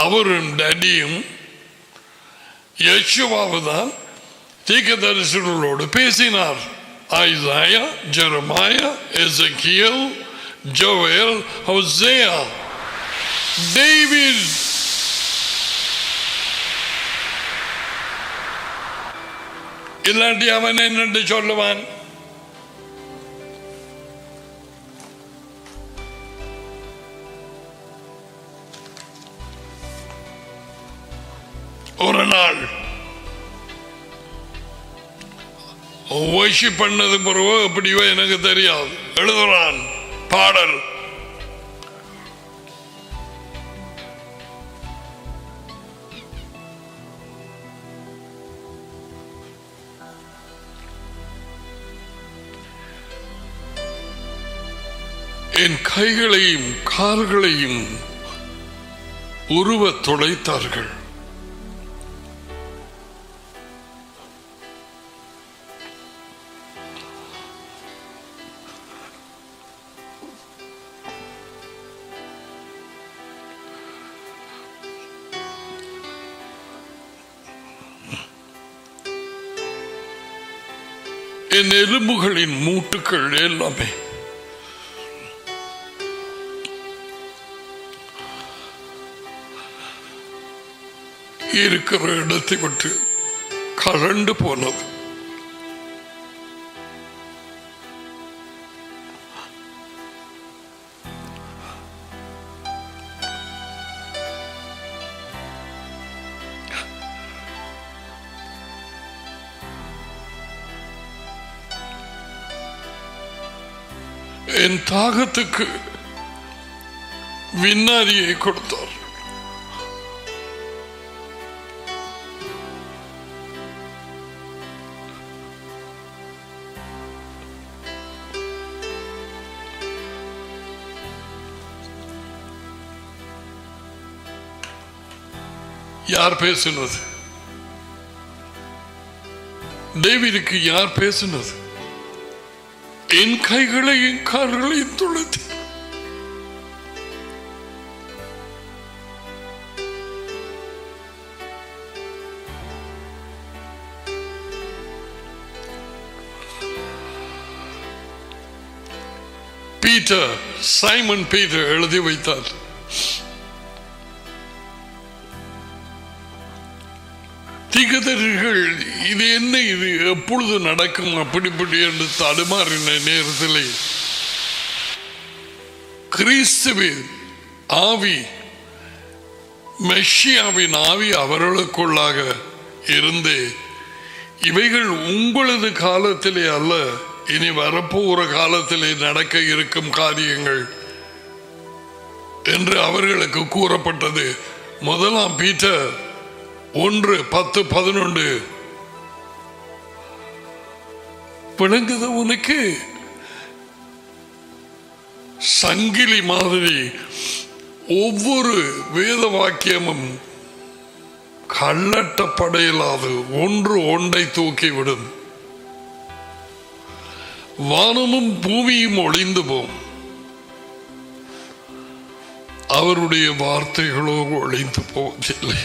அவரும் டடியும் இயேசுவாவுதான் தீர்க்கதரிசிகளோடு பேசினார். ஐசாயா, ஜெரமாயா, எசேக்கியேல், ஜோவேல், ஹோசேயா, டேவிட். இல்லாட்டி அவன் என்னென்று சொல்லுவான்? ஒரு நாள் worship பண்ணது பிறகு எப்படியோ எனக்கு தெரியாது, எழுதுறான் பாடல். என் கைகளையும் கால்களையும் உருவ துளைத்தார்கள். என் எலும்புகளின் மூட்டுக்கள் எல்லாமே இருக்கிற இடத்தை விட்டு கலண்டு போனது. என் தாகத்துக்கு விண்ணாரியை கொடுத்தார். யார் பேசினது? டேவிடுக்கு யார் பேசினது? என் கைகளையும் கால்களையும் துளைத்து பீட்டர், சைமன் பீட்டர் எழுதி வைத்தார். தீர்க்கதரிசிகள் இது என்ன, இது எப்பொழுது நடக்கும் அப்படிப்படி என்று தடுமாறின நேரத்திலே கிறிஸ்துவின் ஆவி, மெஷியாவின் ஆவி அவர்களுக்குள்ளாக இருந்து இவைகள் உங்களது காலத்திலே அல்ல, இனி வரப்போகிற காலத்திலே நடக்க இருக்கும் காரியங்கள் என்று அவர்களுக்கு கூறப்பட்டது. முதலாம் பீட்டர் 1:10-11 விளங்குது உனக்கு? சங்கிலி மாதிரி ஒவ்வொரு வேத வாக்கியமும் கள்ளட்டப்படையிலாது ஒன்றை தூக்கிவிடும். வானமும் பூமியும் ஒளிந்து போம், அவருடைய வார்த்தைகளோ ஒளிந்து போவதில்லை.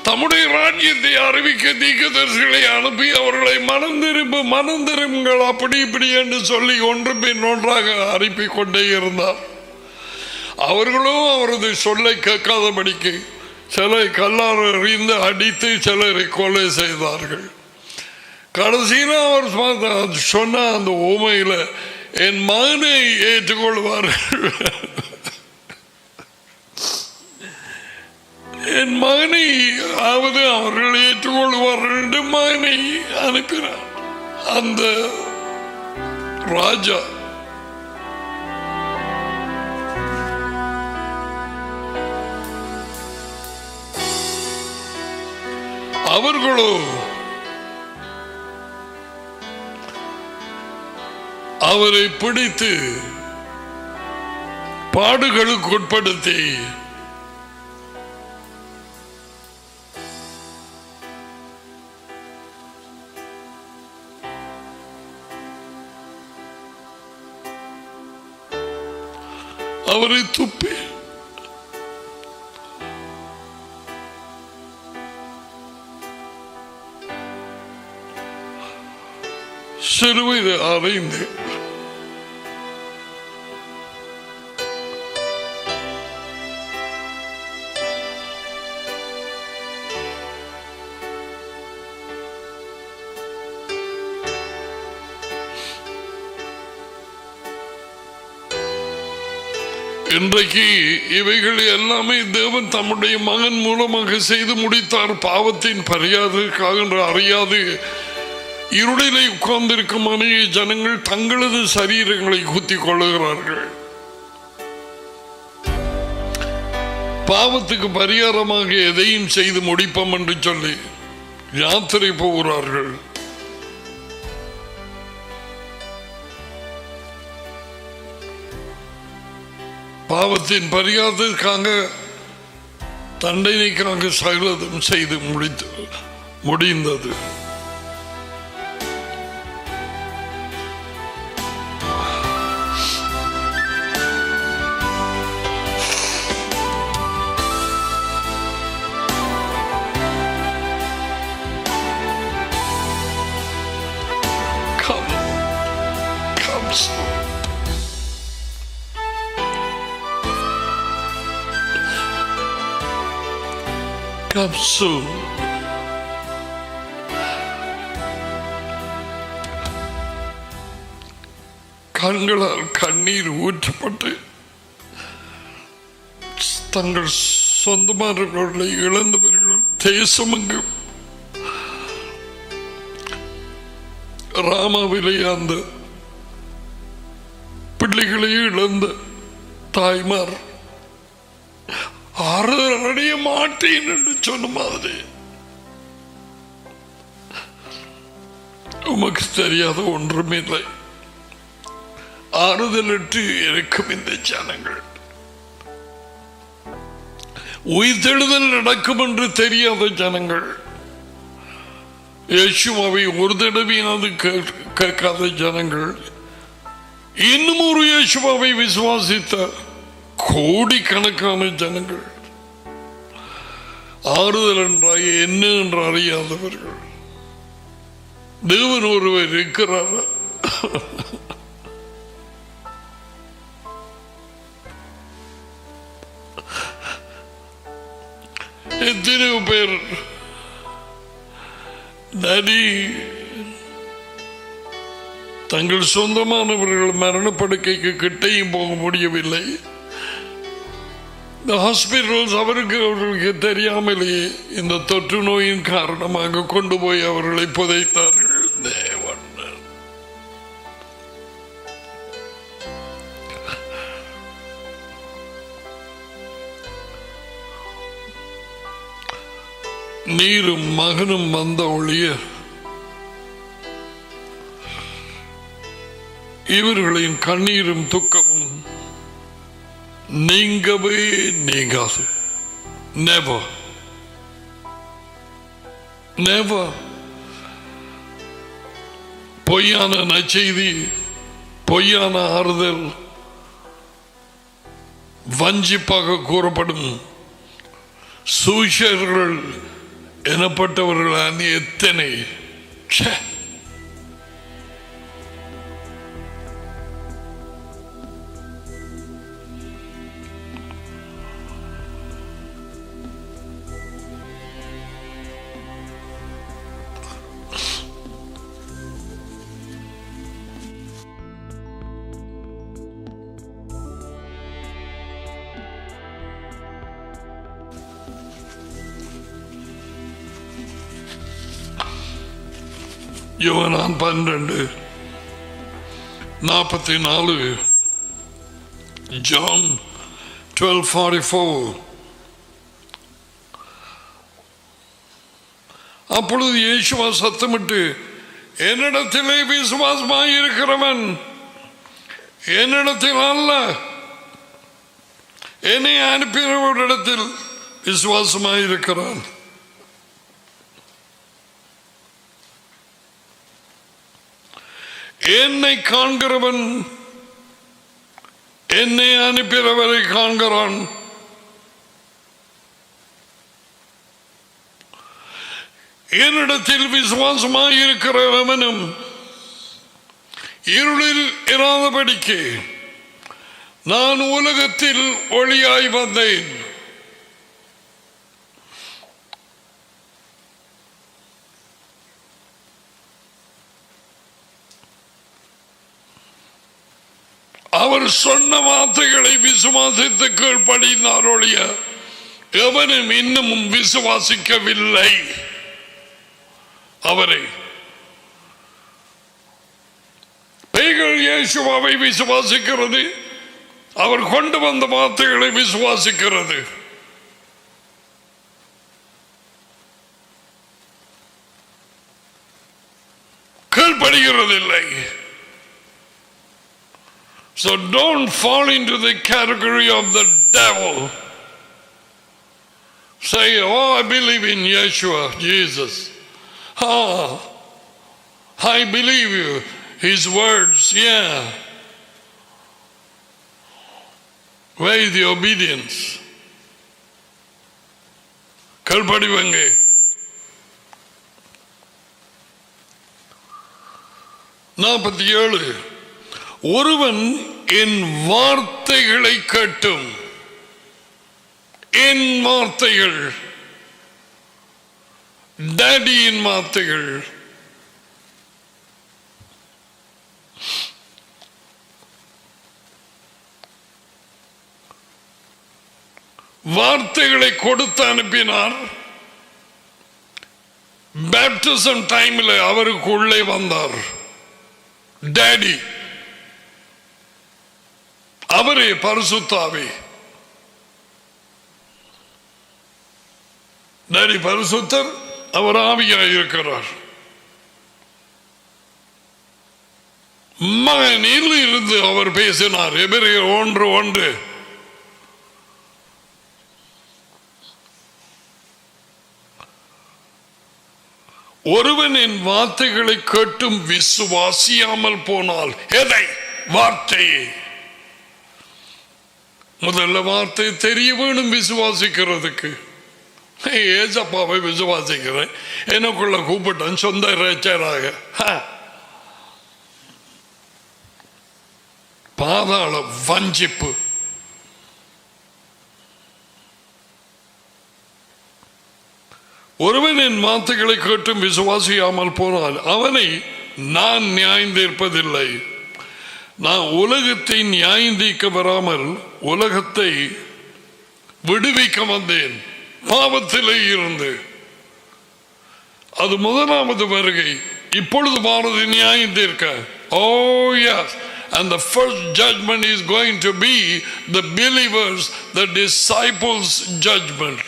தம்முடைய ராஜ்யத்தை அறிவிக்க தீர்க்கதரிசிகளை அனுப்பி அவர்களை மனந்திரும்புங்கள் அப்படி இப்படி என்று சொல்லி ஒன்று பின் ஒன்றாக அனுப்பி கொண்டே இருந்தார். அவர்களும் அவரது சொல்லை கேட்காதபடிக்கு சிலை கல்லால் எறிந்து அடித்து சிலரை கொலை செய்தார்கள். கடைசியில் அவர் சொன்ன அந்த ஊமையில என் மகனை ஏற்றுக்கொள்வார்கள், என் மகனை ஆவது அவர்கள் ஏற்றுக்கொள்வார்கள் என்று மகனை அனுப்பினார். அந்த ராஜா அவர்களோ அவரை பிடித்து பாடுகளுக்கு உட்படுத்தி அவரை துப்பி சிலுவையில் அறைந்து இன்றைக்கு இவைகள் எல்லாமே தேவன் தம்முடைய மகன் மூலமாக செய்து முடித்தார். பாவத்தின் பரியாதற்காக அறியாது இருளிலே உட்கார்ந்திருக்கும் அநேக ஜனங்கள் தங்களது சரீரங்களை குத்திக் கொள்ளுகிறார்கள். பாவத்துக்கு பரிகாரமாக எதையும் செய்து முடிப்போம் என்று சொல்லி யாத்திரை போகிறார்கள். பாவத்தின் பரிகாரத்திற்காக தண்டனைக்காக சகலதும் செய்து முடிந்தது. Come soon. கண்களால் கண்ணீர் ஊற்றப்பட்டு தங்கள் சொந்தமானவர்களை இழந்தவர்கள் தேசமெங்கும் ராமாவிலே அந்த பிள்ளைகளை இழந்த தாய்மார் ஆறுதல் அடைய மாட்டேன் என்று சொன்ன மாதிரி உமக்கு தெரியாத ஒன்றுமில்லை. ஆறுதலற்று இருக்கும் இந்த ஜனங்கள் உயிர்த்தெழுதல் நடக்கும் என்று தெரியாத ஜனங்கள், இயேசுவை ஒரு தடவையாவது கேட்காத ஜனங்கள், இன்னும் ஒரு இயேசுவை விசுவாசித்த கோடிக்கணக்கான ஜனங்கள், ஆறுதல் என்றால் என்ன என்று அறியாதவர்கள். தேவன் ஒருவர் இருக்கிறார். எத்தனையோ பேர் தங்கள் சொந்தமானவர்கள் மரணப்படுக்கைக்கு கிட்டையும் போக முடியவில்லை. இந்த ஹாஸ்பிட்டல்ஸ் அவர்களுக்கு தெரியாமலேயே இந்த தொற்று நோயின் காரணமாக கொண்டு போய் அவர்களை புதைத்தார்கள். தேவன் நீரும் மகனும் வந்த ஒழிய இவர்களின் கண்ணீரும் துக்கமும் நீங்கவே நீங்காது. Never. Never. பொய்யான நற்செய்தி, பொய்யான ஆறுதல், வஞ்சிப்பாக கூறப்படும் சூஷர்கள் எனப்பட்டவர்கள் எத்தனை யோவான் 12:44 John 12:44. அப்பொழுது இயேசுவா சத்தமிட்டு, என்னிடத்திலே விசுவாசமாய் இருக்கிறவன் என்னிடத்தில் அல்ல, என்னை அனுப்பினவரிடத்தில் விசுவாசமாய் இருக்கிறான். என்னை காண்கிறவன் என்னை அனுப்பினவரை காண்கிறான். என்னிடத்தில் விசுவாசமாய் இருக்கிறவனும் இருளில் இராதபடிக்கு நான் உலகத்தில் ஒளியாய் வந்தேன். அவர் சொன்ன வார்த்தைகளை விசுவாசித்து கீழ்ப்படிந்தார் ஒழிய எவனும் இன்னமும் விசுவாசிக்கவில்லை அவரை. பேய்கள் இயேசுவை விசுவாசிக்கிறது, அவர் கொண்டு வந்த வார்த்தைகளை விசுவாசிக்கிறது. கீழ்ப்படுகிறதில்லை. So don't fall into the category of the devil. Say, oh, I believe in Yeshua, Jesus. I believe you. His words, yeah. Where is the obedience? கல்படிவங்க. ஒருவன் என் வார்த்தைகளை கேட்டும், என் வார்த்தைகள், டாடியின் வார்த்தைகள், வார்த்தைகளை கொடுத்து அனுப்பினார். பேப்டிசம் டைமில் அவருக்கு உள்ளே வந்தார் டாடி, அவரே பரிசுத்தாவி. டாடி பரிசுத்தர், அவர் ஆவியாய் இருக்கிறார். மகனில் இருந்து அவர் பேசினார். எபிரேயர் 1:1. ஒருவன் என் வார்த்தைகளை கேட்டும் விசுவாசியாமல் போனால், எதை? வார்த்தையை. முதல்ல வார்த்தை தெரிய வேணும் விசுவாசிக்கிறதுக்கு. ஏசப்பாவை விசுவாசிக்கிறேன், எனக்குள்ள கூப்பிட்டேன் சொந்த ரேச்சராக. பாதாள வஞ்சிப்பு. ஒருவன் என் வார்த்தைகளை கேட்டும் விசுவாசியாமல் போனால் அவனை நான் நியாயந்தீர்ப்பதில்லை. நான் உலகத்தை நியாயந்தீர்க்க வராமல் உலகத்தை விடுவிக்க வந்தேன் பாவத்திலே இருந்து. அது முதலாவது வருகை. இப்பொழுது Bharathi நியாயந்தீர்க்க. Oh yes, and the first judgment is going to be the believers, the disciples' judgment.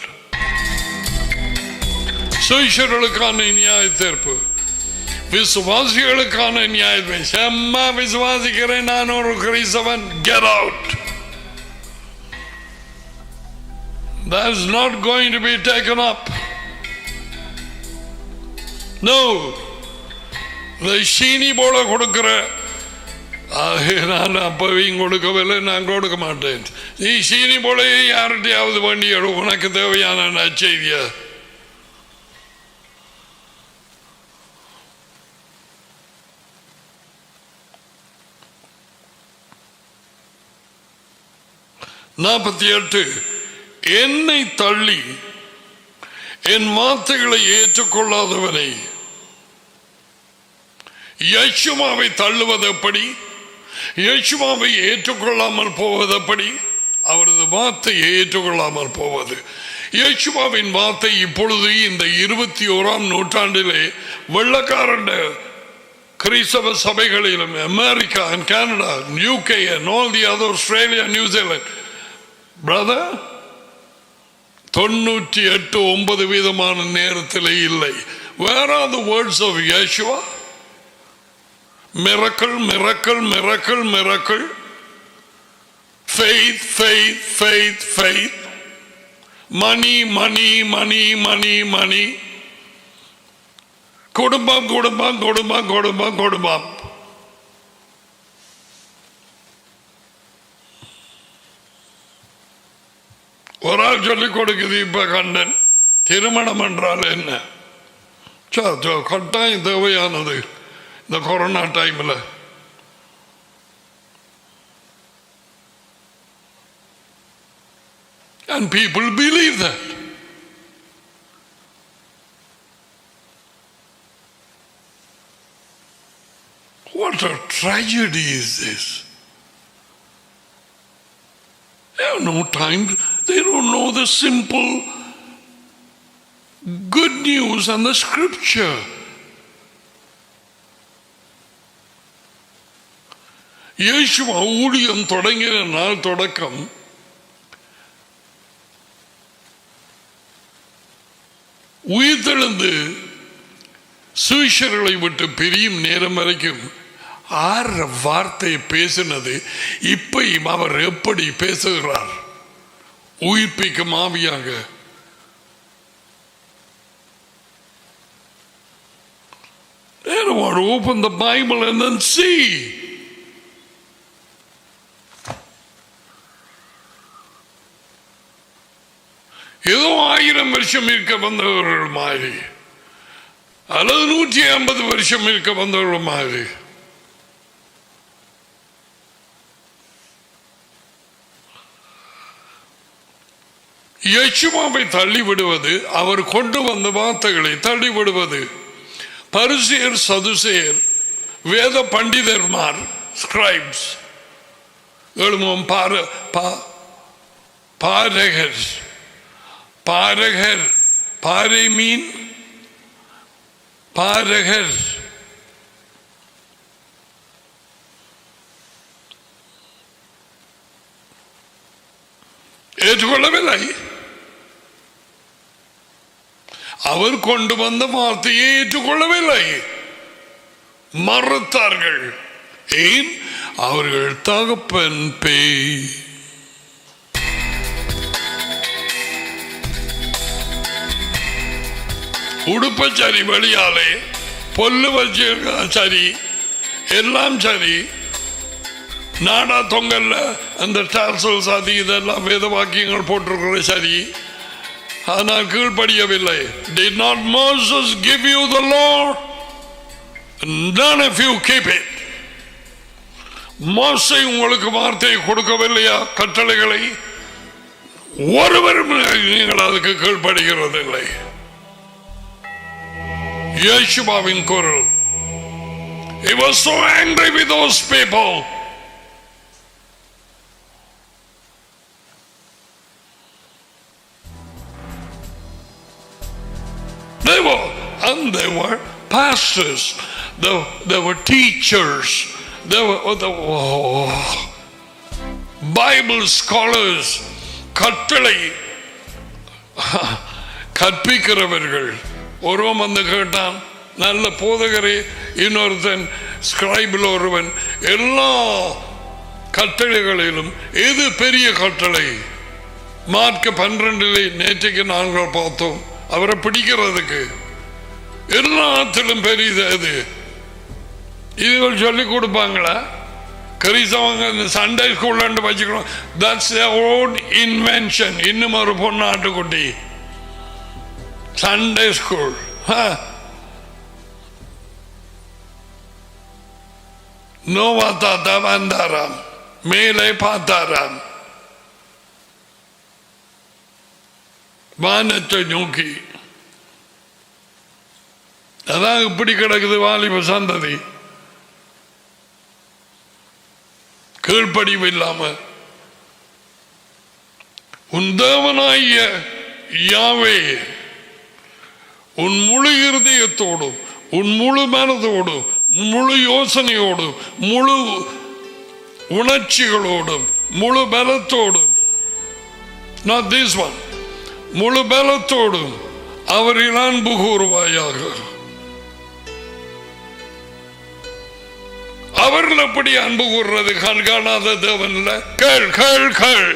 சுவிசேஷர்களுக்கான நியாய தீர்ப்பு, விசுவாசிகளுக்கான நியாய. செம்மா விசுவாசிக்கிறேன் நான் ஒரு கிறிஸ்தவன், get out. That is not going to be taken up. No. இந்த சீனி போல கொடுக்கிற, நான் அப்பவையும் கொடுக்கவில்லை, நான் கொடுக்க மாட்டேன். நீ சீனி போல யார்கிட்டையாவது வண்டி எடு, உனக்கு தேவையான நற்செய்தியா. என்னை தள்ளி என் வார்த்தைகளை ஏற்றுக்கொள்ளாதவனை யேசுவாவை தள்ளுவது எப்படி? யேசுவாவை ஏற்றுக்கொள்ளாமல் போவது எப்படி? அவரது வார்த்தையை ஏற்றுக்கொள்ளாமல் போவது. யேசுவாவின் வார்த்தை இப்பொழுது இந்த 21ஆம் நூற்றாண்டிலே வெள்ளக்காரண்ட கிறிஸ்தவ சபைகளிலும், America and Canada, UK and all the other, Australia, New Zealand, brother, 98-9% நேரத்தில் இல்லை. Where are the words of Yeshua? Miracle, miracle, miracle, miracle. Faith, faith, faith, faith. Money, money, money, money, money. குடும்பம், குடும்பம், குடும்பம், குடும்பம், குடும்பம். ஒரு ஆள் சொல்லிக் கொடுக்குது இப்ப கண்டன், திருமணம் என்றால் என்ன? கட்டாயம் தேவையானது இந்த கொரோனா டைமில். And people believe that. What a tragedy is this? They have no time. They don't know the simple good news and the scripture. இயேசுவா ஊழியம் தொடங்கின நாள் தொடக்கம் உயிர்த்தெழுந்து சுவிசேஷர்களை விட்டு பிரியும் நேரம் வரைக்கும் ஆறு வார்த்தையை பேசினது இப்பையும் அவர் எப்படி பேசுகிறார் உயிர்ப்பிக்கும் ஆவியாக. They don't want to open the Bible and then see. ஏதோ 1000 வருஷம் இருக்க வந்தவர்கள் மாதிரி அல்லது 150 வருஷம் இருக்க வந்தவர்கள் மாதிரி. யேசுவாவை தள்ளிவிடுவது, அவர் கொண்டு வந்த வார்த்தைகளை தள்ளிவிடுவது. பரிசேயர் சதுசேயர் வேத பண்டிதர்மார் ஸ்கிரைப்ஸ் எழுமும் பாரகர் பாரகர் பாறை மீன் பாரகர் ஏற்றுக்கொள்ளவில்லை. அவர் கொண்டு வந்த வார்த்தையை ஏற்றுக்கொள்ளவில்லை, மறுத்தார்கள். ஏன்? அவர்கள் தகப்பன் பேய். உடுப்ப சரி, வெளியாலே பொல்லு வச்சிருக்க சரி, எல்லாம் சரி, நாடா தொங்கல்ல அந்த டார்சல்ஸ் அது இதெல்லாம் வேத வாக்கியங்கள் போட்டிருக்கிற சரி, ஆனால் கீழ்ப்படியவில்லை. Did not Moses give you the law? None of you keep it. மோசே உங்களுக்கு வார்த்தையை கொடுக்கவில்லையா? கட்டளைகளை ஒருவரும் நீங்கள் அதுக்கு கீழ்ப்படுகிறது இல்லை. யேசுவாவின் குரல். He was so angry with those people. They were pastors, they were teachers, they were Bible scholars, கட்டளை கற்பிக்கிறவர்கள். ஒருவன் வந்து கேட்டான், நல்ல போதகரே, இன்னொருத்தன் ஸ்கிரைபில் ஒருவன், எல்லா கட்டளைகளிலும் எது பெரிய கட்டளை? மார்க் 12 நேற்றைக்கு நாங்கள் பார்த்தோம். அவரை பிடிக்கிறதுக்கு எல்லாத்திலும் பெரியது அது. இதுகள் சொல்லிக் கொடுப்பாங்களா? கிறிஸ்தவங்க சண்டே ஸ்கூல்ல வச்சுக்கணும். That's their own invention. இன்னும் ஒரு பொன்னாட்டுக்குட்டி சண்டே ஸ்கூல். நோவா தாத்தா வந்தாராம், மேலே பார்த்தாராம், வானத்தை நோக்கி. அதான் இப்படி கிடக்குது வாலிப சந்ததி, கீழ்ப்படிவு இல்லாம. உன் தேவனாகிய யாவே உன் முழு இருதயத்தோடும், உன் முழு மனதோடும், முழு யோசனையோடும், முழு உணர்ச்சிகளோடும், முழு பலத்தோடும், not this one, முழு பலத்தோடும் அவரில் அன்பு கூறுவாயாக. அவர்கள் எப்படி அன்பு கூறுறது? கண் காணாத தேவன் இல்ல. கேள் கேள் கேள்,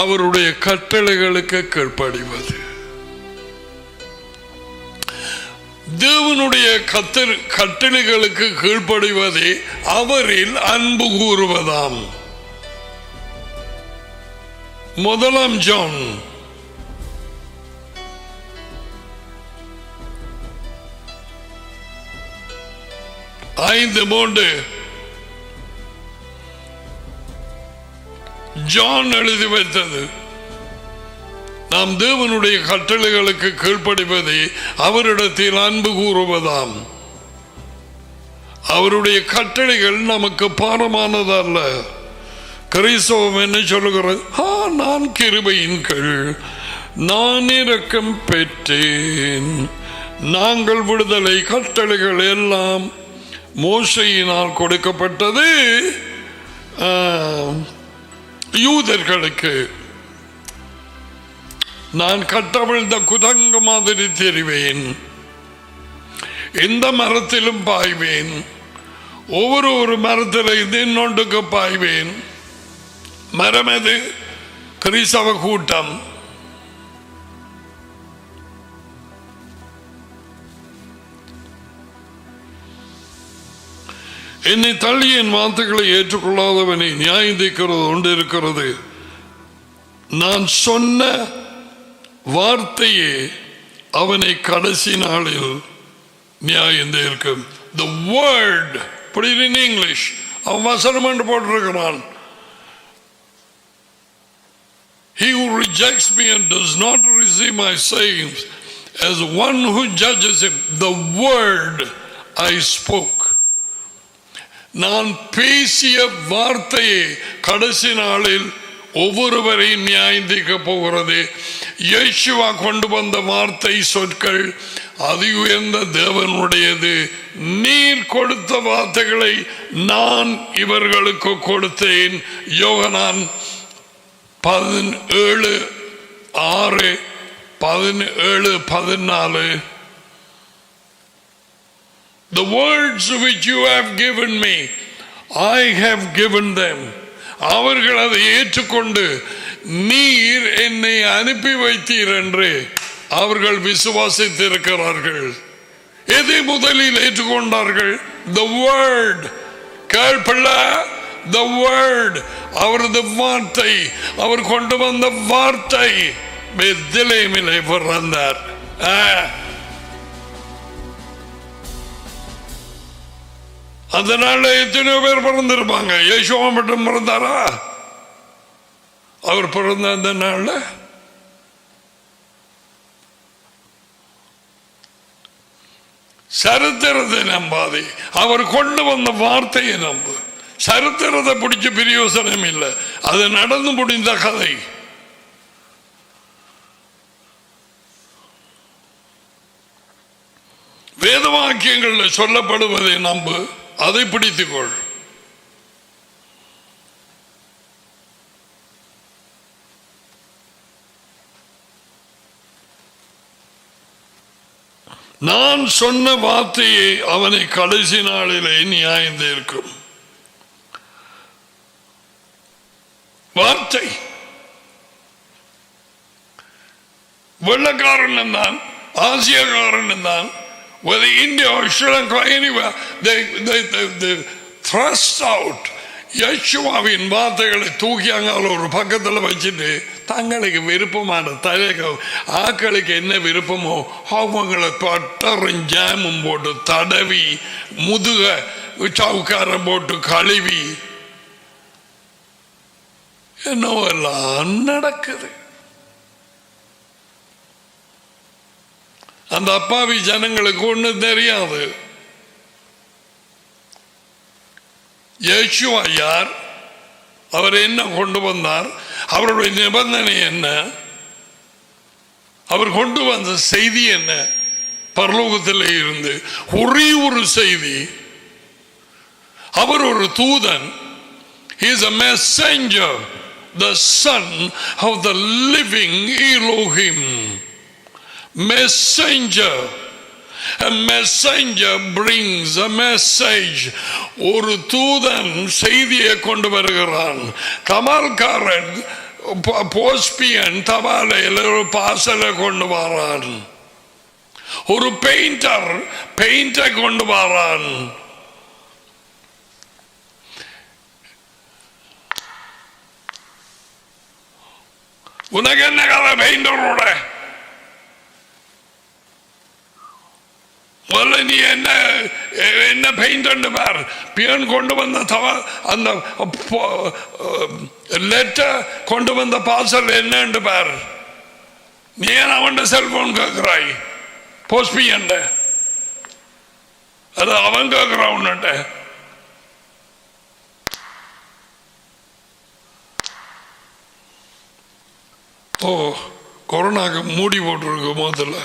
அவருடைய கட்டளைகளுக்கு கீழ்ப்படிவது. தேவனுடைய கட்டளைகளுக்கு கீழ்ப்படிவதே அவரில் அன்பு கூறுவதாம். 1 ஜான் 5:3 ஜான் எழுதி வைத்தது. நாம் தேவனுடைய கட்டளைகளுக்கு கீழ்ப்படிவதே அவரிடத்தில் அன்பு கூறுவதாம். அவருடைய கட்டளைகள் நமக்கு பாரமானதல்ல. கிறிஸ்தவம் என்ன சொல்லுகிறது? நான் கிருபையின் கீழ் நான் இரக்கம் பெற்றேன். நாங்கள் விடுதலை கட்டளைகள் எல்லாம் மோசையினால் கொடுக்கப்பட்டது யூதர்களுக்கு. நான் கட்டவிழ்ந்த குதங்க மாதிரி தெரிவேன், எந்த மரத்திலும் பாய்வேன், ஒவ்வொரு மரத்தில் இன்னொன்றுக்கு பாய்வேன். மரம் எது? கிறிஸ்தவ கூட்டம். என்னை தள்ளி என் வார்த்தைகளை ஏற்றுக்கொள்ளாதவனை நியாயம் தீர்க்கிறது ஒன்று இருக்கிறது. நான் சொன்ன வார்த்தையே அவனை கடைசி நாளில் நியாயம் தீர்க்கும். The word, put it in English. அவன் வசனம் என்று போட்டிருக்கிறான். He who rejects me and does not receive my sayings as one who judges him, the word I spoke. நான் பேசிய வார்த்தையை கடைசி நாளில் ஒவ்வொருவரையும் நியாயம் தீர்க்க போகிறது. இயேசுவா கொண்டு வந்த வார்த்தை சொற்கள் அதி உயர்ந்த தேவனுடையது. நீர் கொடுத்த வார்த்தைகளை நான் இவர்களுக்கு கொடுத்தேன். யோகனான் 17:6-17-14. The words which you have given me, I have given them. அவர்கள் அதை ஏற்றுக்கொண்டு நீர் என்னை அனுப்பி வைத்தீர் என்று அவர்கள் விசுவாசித்திருக்கிறார்கள். எதை முதலில் ஏற்றுக்கொண்டார்கள்? The word. கேள்பல்ல, the word. அவரது வார்த்தை, அவர் கொண்டு வந்த வார்த்தை. பெத்லெஹேமிலே பிறந்தார். அதனால எத்தனையோ பேர் பிறந்திருப்பாங்க. இயேசுவா மட்டும் பிறந்தாரா? அவர் பிறந்த அந்த நாள்ல சரித்திரத்தை நம்பாதே, அவர் கொண்டு வந்த வார்த்தையை நம்பு. சரித்திரத்தை பிடிச்ச பிரயோசனம் இல்லை, அது நடந்து முடிந்த கதை. வேத வாக்கியங்களில் சொல்லப்படுவதை நம்பு, அதை பிடித்துக்கொள். நான் சொன்ன வார்த்தையை அவனை கடைசி நாளிலே நியாயம் தீர்க்கும். வார்த்தை வெள்ளக்காரன் தான், ஆசியக்காரன் தான், whether India or Sri Lanka, anywhere, they thrust out. யேசுவாவின் வார்த்தைகளை தூக்கியாங்க ஒரு பக்கத்தில் வச்சுட்டு தங்களுக்கு விருப்பமான ஆக்களுக்கு என்ன விருப்பமோ அவங்களை பட்டரும் ஜாமும் போட்டு தடவி முதுக சவுக்காரம் போட்டு கழுவி என்னவெல்லாம் நடக்குது. அந்த அப்பாவி ஜனங்களுக்கு ஒன்றும் தெரியாது. இயேசுவா யார்? அவர் என்ன கொண்டு வந்தார்? அவருடைய நிபந்தனை என்ன? அவர் கொண்டு வந்த செய்தி என்ன? பரலோகத்தில் இருந்து ஒரே ஒரு செய்தி. அவர் ஒரு தூதன். He is a messenger, the son of the living Elohim. Messenger. A messenger brings a message. ஒரு தூதன் செய்தியை கொண்டு வருகிறான். தபால்காரன் போஸ்பியன் தபாலையில் ஒரு பார்சலை கொண்டு வரான். ஒரு பெயிண்டர் பெயிண்டை கொண்டு வரான். உனக்கு என்ன கதை பெயிண்டரோட? நீ என்ன என்ன பெயிண்ட் பார். பியன் கொண்டு வந்த அந்த லெட்டர் கொண்டு வந்த பார்சல் என்னன்னு பார். நீ ஏன் அவன் செல்போன் கேட்கிறாய் போஸ்ட் என்ற அது அவன் கேட்கிறான் உன்னிட்ட. ஓ கொரோனாக்கு மூடி போட்டிருக்கு முதல்ல.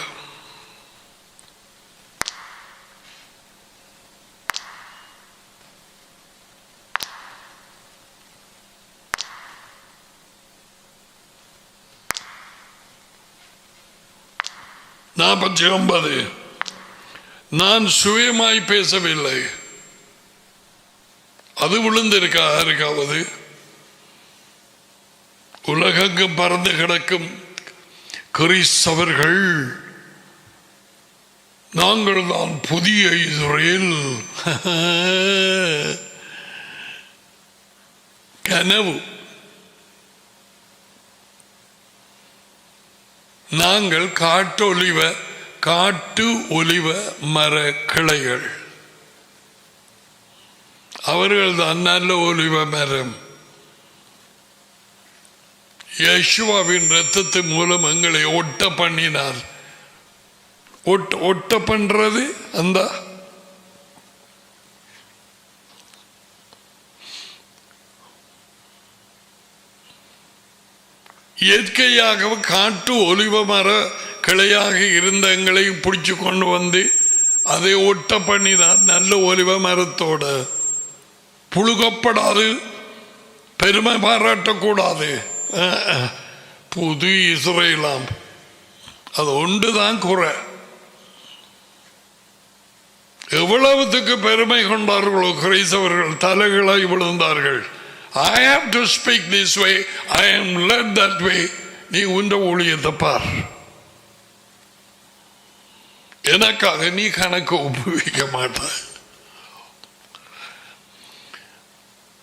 நான் சுயமாய் பேசவில்லை. அது விழுந்திருக்கா யாருக்காவது? உலகெங்கும் பறந்து கிடக்கும் கிறிஸ்தவர்கள் நாங்கள் தான் புதிய இஸ்ரேல் கனவு. நாங்கள் காட்டு ஒலிவ மர கிளைகள். அவர்கள் தான் நல்ல ஒலிவ மரம். யேசுவாவின் இரத்தத்தின் மூலம் எங்களை ஒட்ட பண்ணினார். ஒட்ட பண்றது அந்த இயற்கையாக காட்டு ஒலிவ மர கிளையாக இருந்த எங்களை பிடிச்சு கொண்டு வந்து அதை ஒட்ட பண்ணினார். நல்ல ஒலிவ மரத்தோட புழுகப்படாது, பெருமை பாராட்டக்கூடாது. புது இஸ்ரேலாம் அது ஒன்றுதான் குறை. எவ்வளவுக்கு பெருமை கொண்டார்களோ கிறிஸ்தவர்கள் தலைகளாய் விழுந்தார்கள். I have to speak this way, I am led that way. நீ உண்ட ஊழியத்தை பார். எனக்காக நீ கணக்கு ஒப்புவிக்க மாட்டாய்.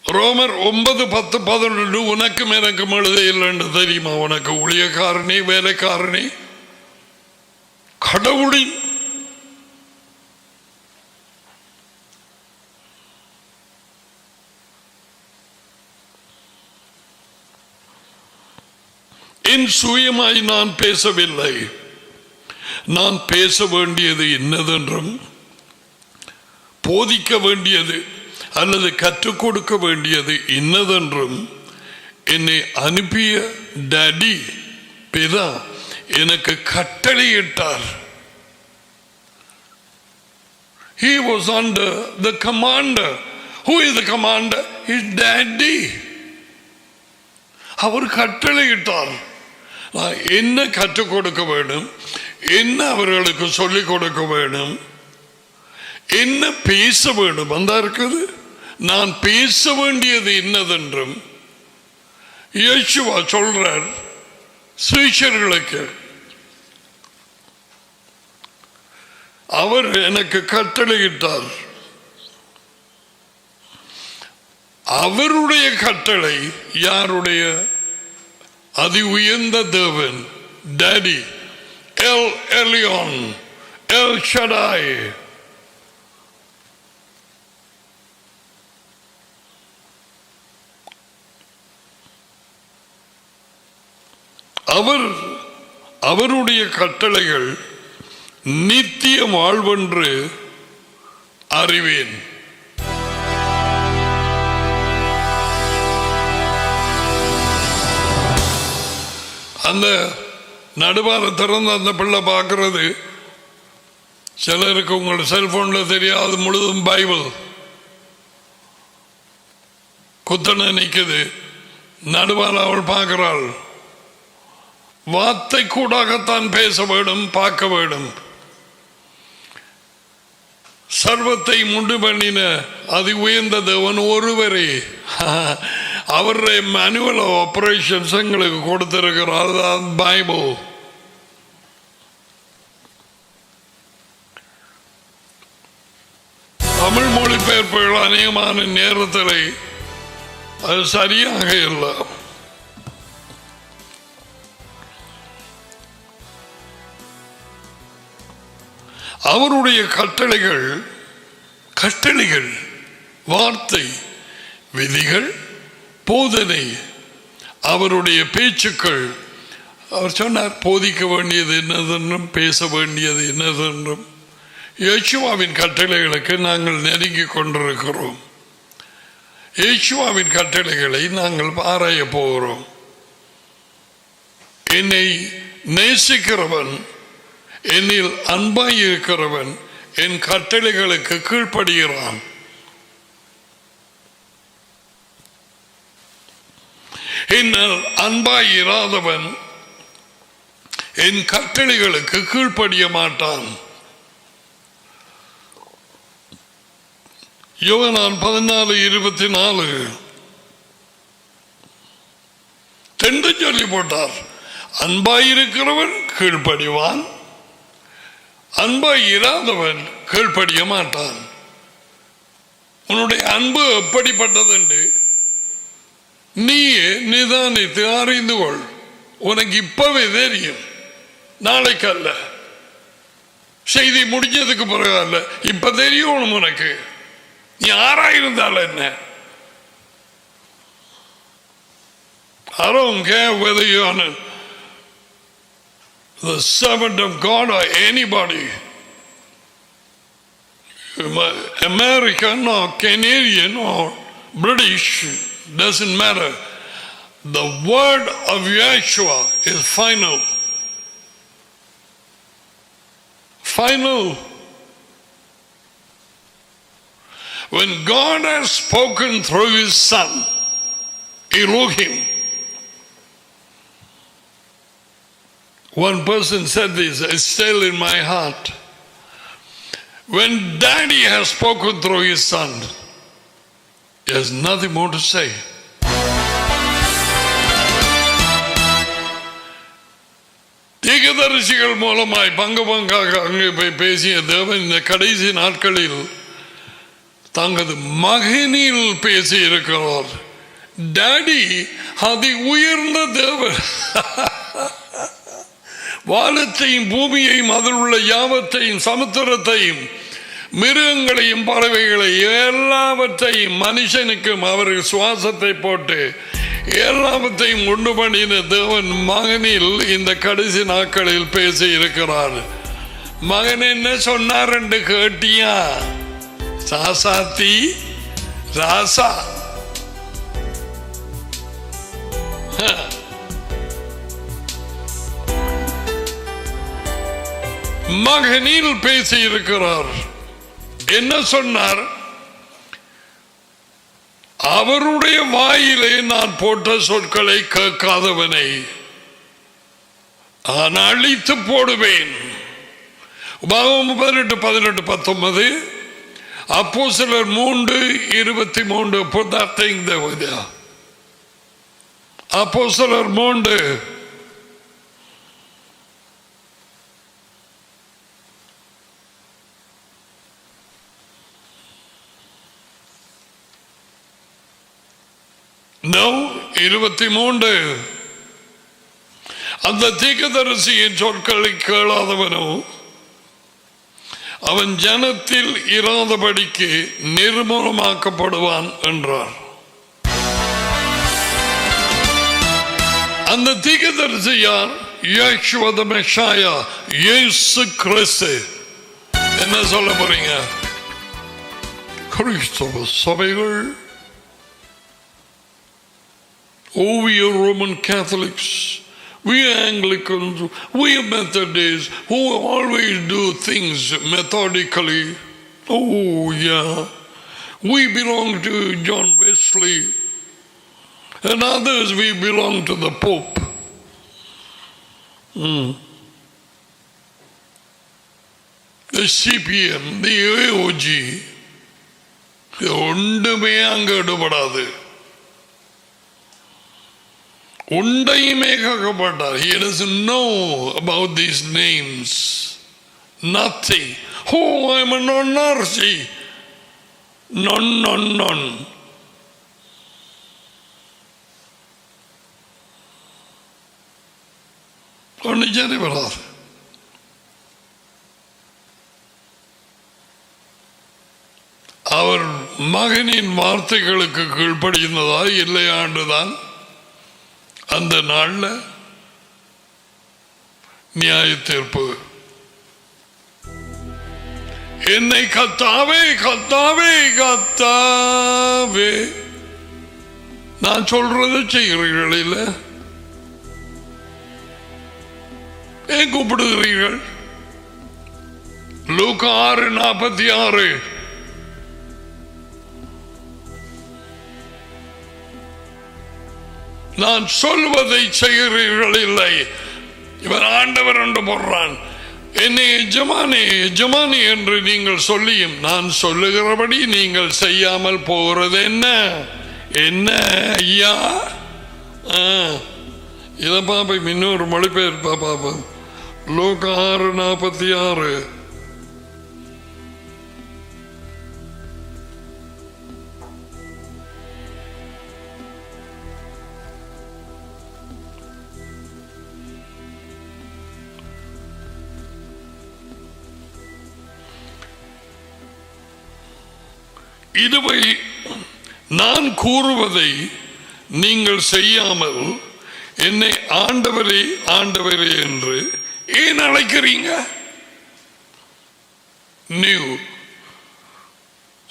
ரோமர் 9:10-11 உனக்கும் எனக்கும் எழுத இல்லைன்னு தெரியுமா? உனக்கு ஊழியக்காரனே வேலைக்காரனே கடவுளின் என் சுயமாய் நான் பேசவில்லை. நான் பேச வேண்டியது என்னதென்றும் போதிக்க வேண்டியது அல்லது கற்றுக் கொடுக்க வேண்டியது இன்னதென்றும் என்னை அனுப்பிய டாடி பிதா எனக்கு கட்டளையிட்டார். He was under the commander. Who is the commander? His daddy. அவர் கட்டளையிட்டார். என்ன கற்றுக் கொடுக்க வேண்டும், என்ன அவர்களுக்கு சொல்லிக் கொடுக்க வேண்டும், என்ன பேச வேண்டும் அந்த இருக்குது. நான் பேச வேண்டியது என்னதென்றும் இயேசுவா சொல்றார் சீஷர்களுக்கு. அவர் எனக்கு கட்டளையிட்டார். அவருடைய கட்டளை யாருடைய? அதி உயர்ந்த தேவன் daddy, L Elyon, L Shaddai. அவருடைய கட்டளைகள் நித்திய வாழ்வென்று அறிவேன். அந்த நடுவார திறந்து அந்த பிள்ளை பார்க்கறது சிலருக்கு உங்களோட செல்போன்ல தெரியாது. முழுதும் பைபிள் குத்தனை நிற்குது. நடுவார அவள் பார்க்கிறாள். வார்த்தை கூடாகத்தான் பேச வேண்டும், பார்க்க வேண்டும். சர்வத்தை முண்டு பண்ணின அதி உயர்ந்த தேவன் ஒருவரே. அவருடைய மேனுவல் ஆபரேஷன்ஸ் எங்களுக்கு கொடுத்திருக்கிறார். அதுதான் பைபிள். தமிழ் மொழிபெயர்ப்புகள் அநேகமான நேரத்தில் அது சரியாக இல்லை. அவருடைய கட்டளைகள் வார்த்தை, விதிகள், போதனை, அவருடைய பேச்சுக்கள், அவர் சொன்னார், போதிக்க வேண்டியது என்னதென்றும் பேச வேண்டியது என்னதென்றும். யேசுவாவின் கட்டளைகளுக்கு நாங்கள் நெருங்கி கொண்டிருக்கிறோம். யேசுவாவின் கட்டளைகளை நாங்கள் ஆராய போகிறோம். என்னை நேசிக்கிறவன், என்னில் அன்பாய் இருக்கிறவன் என் கட்டளைகளுக்கு கீழ்ப்படுகிறான். என்னில் அன்பாய் இராதவன் என் கட்டளைகளுக்கு கீழ்ப்படிய மாட்டான். யோவான் 14:24 தெண்டு சொல்லி போட்டார். அன்பாயிருக்கிறவன் கீழ்ப்படிவான், அன்பாய் இராதவன் கீழ்ப்படிய மாட்டான். உன்னுடைய அன்பு எப்படிப்பட்டது என்று நீயே நிதானித்து அறிந்து கொள். உனக்கு இப்பவே தெரியும், நாளைக்கு அல்ல, செய்தி முடிஞ்சதுக்கு பிறகு அல்ல, இப்ப தெரியும் உனக்கு. நீ ஆராயிருந்தால் என்ன? I don't care whether you are the servant of God or anybody, American or Canadian or British, doesn't matter. The word of Yeshua is final. Final. When God has spoken through His Son, Elohim. One person said this, it's still in my heart. When Daddy has spoken through His Son, there's nothing more to say. தீர்க்கதரிசிகள் மூலமாய் பங்காக அங்கே போய் பேசிய தேவன் இந்த கடைசி நாட்களில் தங்களது மகனில் பேசி இருக்கிறார். டாடி அதி உயர்ந்த தேவன், வானத்தையும் பூமியையும் அதில் உள்ள யாவத்தையும் சமுத்திரத்தையும் மிருகங்களையும் பறவைகளையும் எல்லாவற்றையும் மனுஷனுக்கும் அவர் சுவாசத்தை போட்டு எல்லாவற்றையும் உண்டு பண்ணின தேவன் மகனில் இந்த கடைசி நாட்களில் பேசி இருக்கிறார். மகன் என்ன சொன்னார் என்று கேட்டியா? சாசாத்தி ராசா, மகனில் பேசி இருக்கிறார். என்ன சொன்னார்? அவருடைய வாயிலே நான் போட்ட சொற்களை கேட்காதவனை நான் அழித்து போடுவேன். உபாகமம் 18:19, அப்போஸ்தலர் 3:23. Put that thing there. அப்போஸ்தலர் 3. No, 23. அந்த தீர்க்கதரிசியின் சொற்களை கேளாதவனோ அவன் ஜனத்தில் இராதபடிக்கு நிர்மூலமாக்கப்படுவான் என்றார். அந்த தீர்க்கதரிசி யார்? யேசுவ தி மெஷியா, இயேசு கிறிஸ்து. என்ன சொல்ல போறீங்க? கிறிஸ்தவ சபைகள், we are Roman Catholics, we are Anglicans, we are Methodists, who always do things methodically. Oh yeah, we belong to John Wesley, and others we belong to the Pope. The CPM, the AOG, ஒன்றுமே அங்க எடுபடாது. உண்டையுமே கேட்கப்பட்டார். He doesn't know about these names. Nothing. Oh, I'm a non-Nazi. Non. ஒன்று சரி வராது. அவர் மகனின் வார்த்தைகளுக்கு கீழ்ப்படிந்ததா இல்லையாண்டுதான் அந்த நாளில் நியாய தீர்ப்பு. என்னை கர்த்தாவே கர்த்தாவே கர்த்தாவே நான் சொல்றதை செய்கிறீர்கள் இல்ல? ஏன் கூப்பிடுகிறீர்கள்? லூக்கா 6:46 நான் சொல்வதை செய்கிறீர்கள் இல்லை. இவன் ஆண்டவர் என்று போடுறான். என்னை எஜமானே எஜமானி என்று நீங்கள் சொல்லியும் நான் சொல்லுகிறபடி நீங்கள் செய்யாமல் போகிறது என்ன? என்ன ஐயா? இதை பாப்போம், இன்னொரு மொழிபெயர்ப்பா பாப்போம். லூக்கா 6:46 இதுவை நான் கூறுவதை நீங்கள் செய்யாமல் என்னை ஆண்டவரே ஆண்டவரே என்று ஏன் அழைக்கிறீங்க? நியூ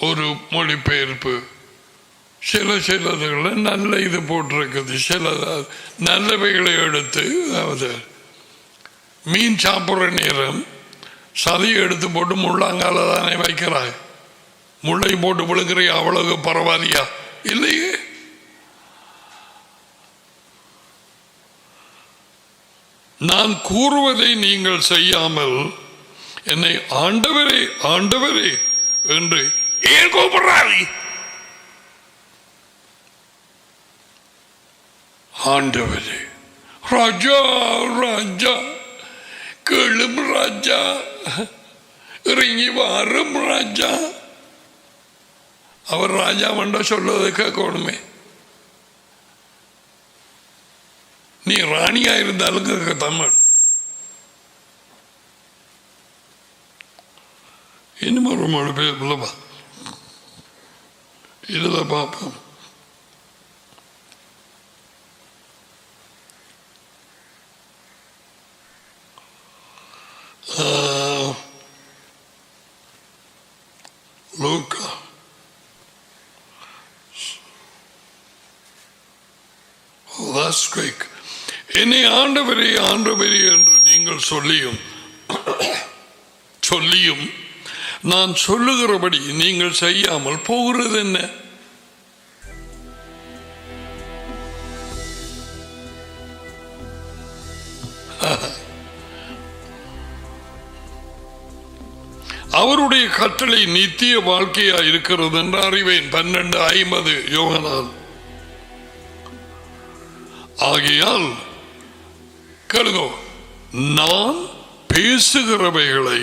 ஒரு மொழிபெயர்ப்பு. சிலதுகளை நல்ல இது போட்டிருக்குது, சில நல்லவைகளை எடுத்து, அதாவது மீன் சாப்பிட்ற நேரம் சதையை எடுத்து போட்டு முள்ளாங்கால தானே வைக்கிறாய், முள்ளை போட்டு விழுக்கிறியா? அவ்வளவு பரவாயில்லையா? இல்லையே. நான் கூறுவதை நீங்கள் செய்யாமல் என்னை ஆண்டவரே ஆண்டவரே என்று ஏன் கூப்பிடுறாரு? ஆண்டவரே ராஜா ராஜா கேளும் ராஜா இறங்கி வாரும் ராஜா. அவர் ராஜா மண்ட சொல்வதை கேட்கணுமே. நீ ராணியா இருந்தாலும் கேட்க தமிழ். இன்னும் ஒரு மொழி பேர் இதுல பார்ப்போம். லூக்கா என்னை ஆண்டவரே ஆண்டவரே என்று நீங்கள் சொல்லியும் நான் சொல்லுகிறபடி நீங்கள் செய்யாமல் போகிறது என்ன? அவருடைய கட்டளை நித்திய வாழ்க்கையா இருக்கிறது என்று அறிவேன். 12:50 யோகனான். ஆகையால் கேளுங்க, நான் பேசுகிறவைகளை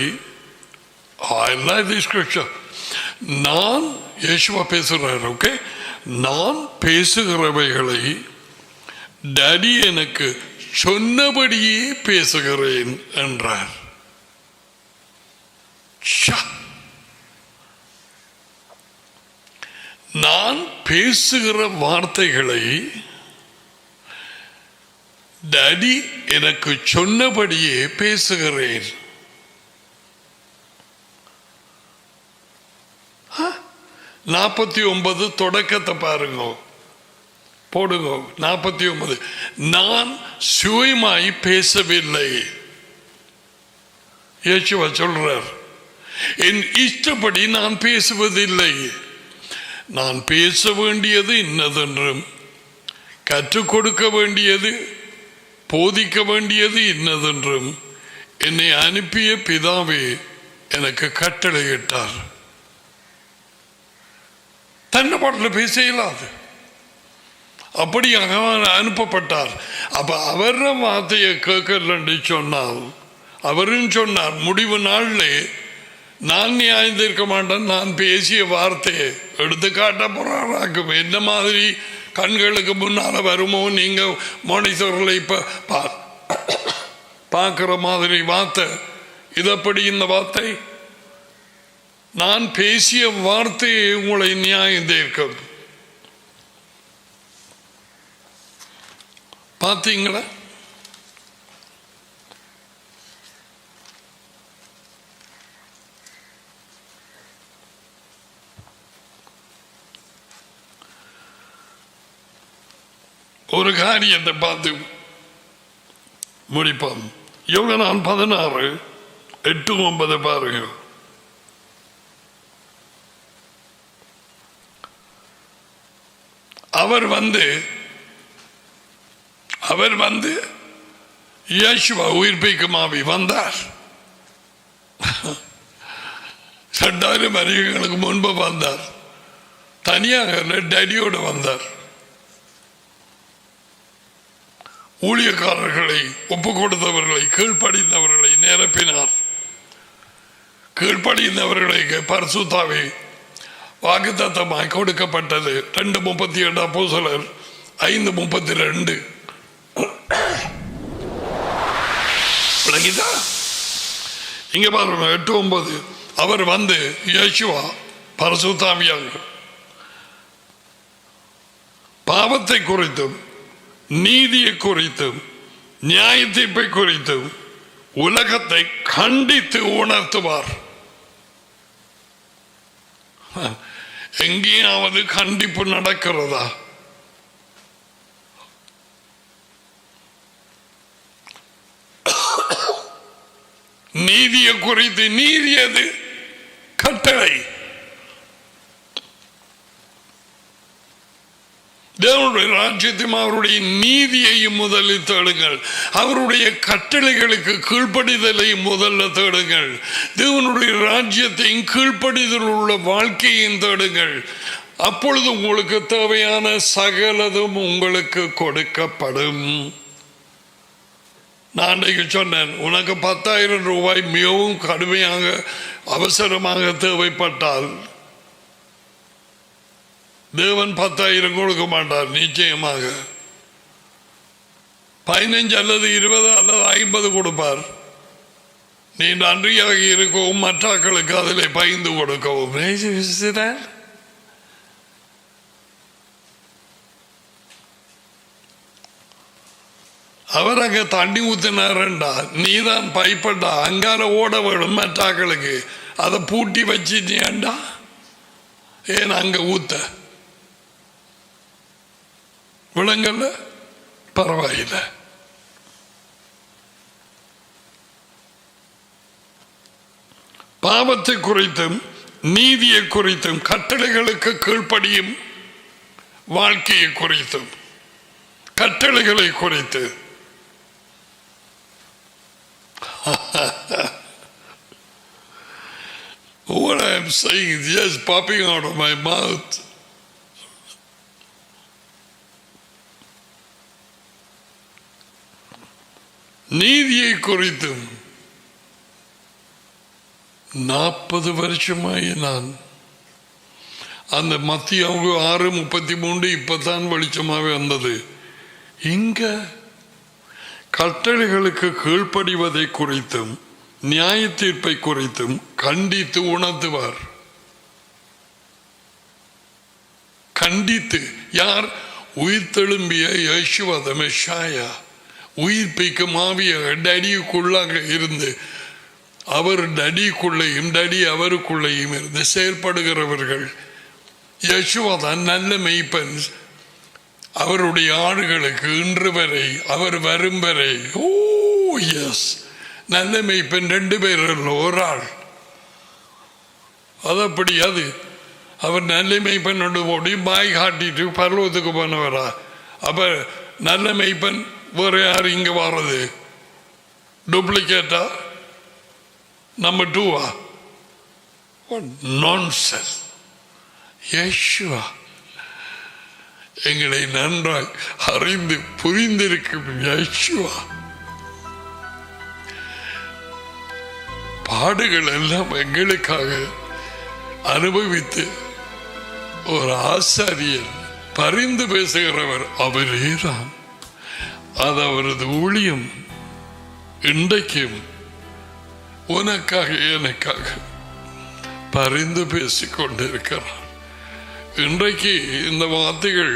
நான் இயேசுவா பேசுகிறார். ஓகே, நான் பேசுகிறவைகளை டாடி எனக்கு சொன்னபடியே பேசுகிறேன் என்றார். நான் பேசுகிற வார்த்தைகளை டாடி எனக்கு சொன்னபடியே பேசுகிறேன். 49 தொடக்கத்தை பாருங்க, போடுங்க. 49 நான் சுயமாய் பேசவில்லை. இயேசுவா சொல்றார், என் இஷ்டப்படி நான் பேசுவதில்லை. நான் பேச வேண்டியது இன்னதென்றும், கற்றுக் கொடுக்க வேண்டியது, போதிக்க வேண்டியது இன்னதென்றும் என்னை அனுப்பிய பிதாவே எனக்கு கட்டளையிட்டார். தன்னை பாட்டில் பேச இயலாது, அப்படியாக அனுப்பப்பட்டார். அப்ப அவர் வார்த்தையை கேட்கலன்னு சொன்னால், அவரும் சொன்னார் முடிவு நாள்ல நான் நியாயந்திருக்க மாட்டேன், நான் பேசிய வார்த்தையை எடுத்து காட்ட போறாராக்கும். என்ன மாதிரி கண்களுக்கு முன்னால வருமோ, நீங்க மோனிட்டர்ல இப்ப பார்க்கிற மாதிரி வார்த்தை இதப்படி. இந்த வார்த்தை நான் பேசிய வார்த்தையை உங்களை நியாயம் தீர்க்கும். பார்த்தீங்களா? ஒரு காரியத்தை பார்த்து முடிப்போம். யோகனான் 16:8-9 பாருங்க. அவர் வந்து இயேசுவா உயிர்ப்பிக்கும் ஆவி வந்தார். 2000 வருஷங்களுக்கு முன்பு வந்தார். தனியாக டேடியோடு வந்தார். ஊழியக்காரர்களை, ஒப்பு கொடுத்தவர்களை, கீழ்ப்படிந்தவர்களை நிரப்பினார். கீழ்ப்படிந்தவர்களுக்கு பரிசுத்த ஆவி வாக்குத்தத்தமாய் கொடுக்கப்பட்டது. 2:38 அப்போஸ்தலர் 5:32. விளங்கிதா? இங்க பாருங்க 8-9. அவர் வந்து இயேசுவா பரிசுத்த ஆவியாக பாவத்தை குறித்தும் நீதியை குறித்தும் நியாய தீர்ப்பை குறித்தும் உலகத்தை கண்டித்து உணர்த்துவார். எங்கேயாவது கண்டிப்பு நடக்கிறதா? நீதியை குறித்து, நீதி அது கட்டளை. தேவனுடைய ராஜ்யத்தையும் அவருடைய நீதியையும் முதலில் தேடுங்கள். அவருடைய கட்டளைகளுக்கு கீழ்ப்படிதலையும் முதல்ல தேடுங்கள். தேவனுடைய ராஜ்யத்தையும் கீழ்ப்படிதல் உள்ள வாழ்க்கையையும் தேடுங்கள். அப்பொழுது உங்களுக்கு தேவையான சகலதும் உங்களுக்கு கொடுக்கப்படும். நான் சொன்னேன், உனக்கு 10,000 ரூபாய் மிகவும் கடுமையாக அவசரமாக தேவைப்பட்டால் தேவன் 10,000 கொடுக்க மாட்டார். நிச்சயமாக 15 அல்லது 20 அல்லது 50 கொடுப்பார். நீ நன்றியாக இருக்கவும் மற்றாக்களுக்கு அதில் பகிர்ந்து கொடுக்கவும். அவர் அங்க தண்ணி ஊத்தினாரண்டா, நீதான் பைப்பண்டா, அங்கால ஓட வேணும் மற்றாக்களுக்கு. அதை பூட்டி வச்சிட்டியாண்டா, ஏன் அங்க ஊத்த விளங்கல? பரவாயில்லை. பாவத்தை குறித்தும் நீதியை குறித்தும் கட்டளைகளுக்கு கீழ்ப்படியும் வாழ்க்கையை குறித்தும் கட்டளைகளை குறித்து what I am saying is just popping out of my mouth. நீதியை குறித்தும் 40 வருஷமாய் நான் அந்த மத்திய 6:33 இப்பதான் வெளிச்சமாவே வந்தது. இங்க கட்டளைகளுக்கு கீழ்ப்படிவதை குறித்தும் நியாய தீர்ப்பை குறித்தும் கண்டித்து உணர்த்துவார். கண்டித்து யார்? உயிர்த்தெழும்பிய யேசுவா மெஷாயா, உயிர்ப்பிக்கும் ஆவியாக டடிக்குள்ளாக இருந்து அவர் டடிக்குள்ளேயும் டடி அவருக்குள்ளேயும் இருந்து செயல்படுகிறவர்கள். யேசுவா தான் நல்ல மெய்ப்பன். அவருடைய ஆடுகளுக்கு இன்று வரை அவர் வரும் வரை எஸ் நல்ல மெய்ப்பன் 2 பேர் அல்ல, ஒரு ஆள். அது அப்படி. அது அவர் நல்ல மெய்ப்பன் ஓடி பாய் காட்டிட்டு பர்வத்துக்கு போனவரா? அப்ப நல்ல மெய்ப்பன் வேற யார் இங்க வர்றது? டூப்ளிகேட்டா? நம்பர் 2வா? நான்சென்ஸ். யேசுவா எங்களை நன்றாய் அறிந்து புரிந்திருக்கும் யேசுவா பாடுகள் எல்லாம் எங்களுக்காக அனுபவித்து ஒரு ஆசாரியர் பரிந்து பேசுகிறவர் அவரேதான். அது அவரது ஊழியம். இன்றைக்கும் உனக்காக எனக்காக பரிந்து பேசிக் கொண்டிருக்கிறார். இன்றைக்கு இந்த வார்த்தைகள்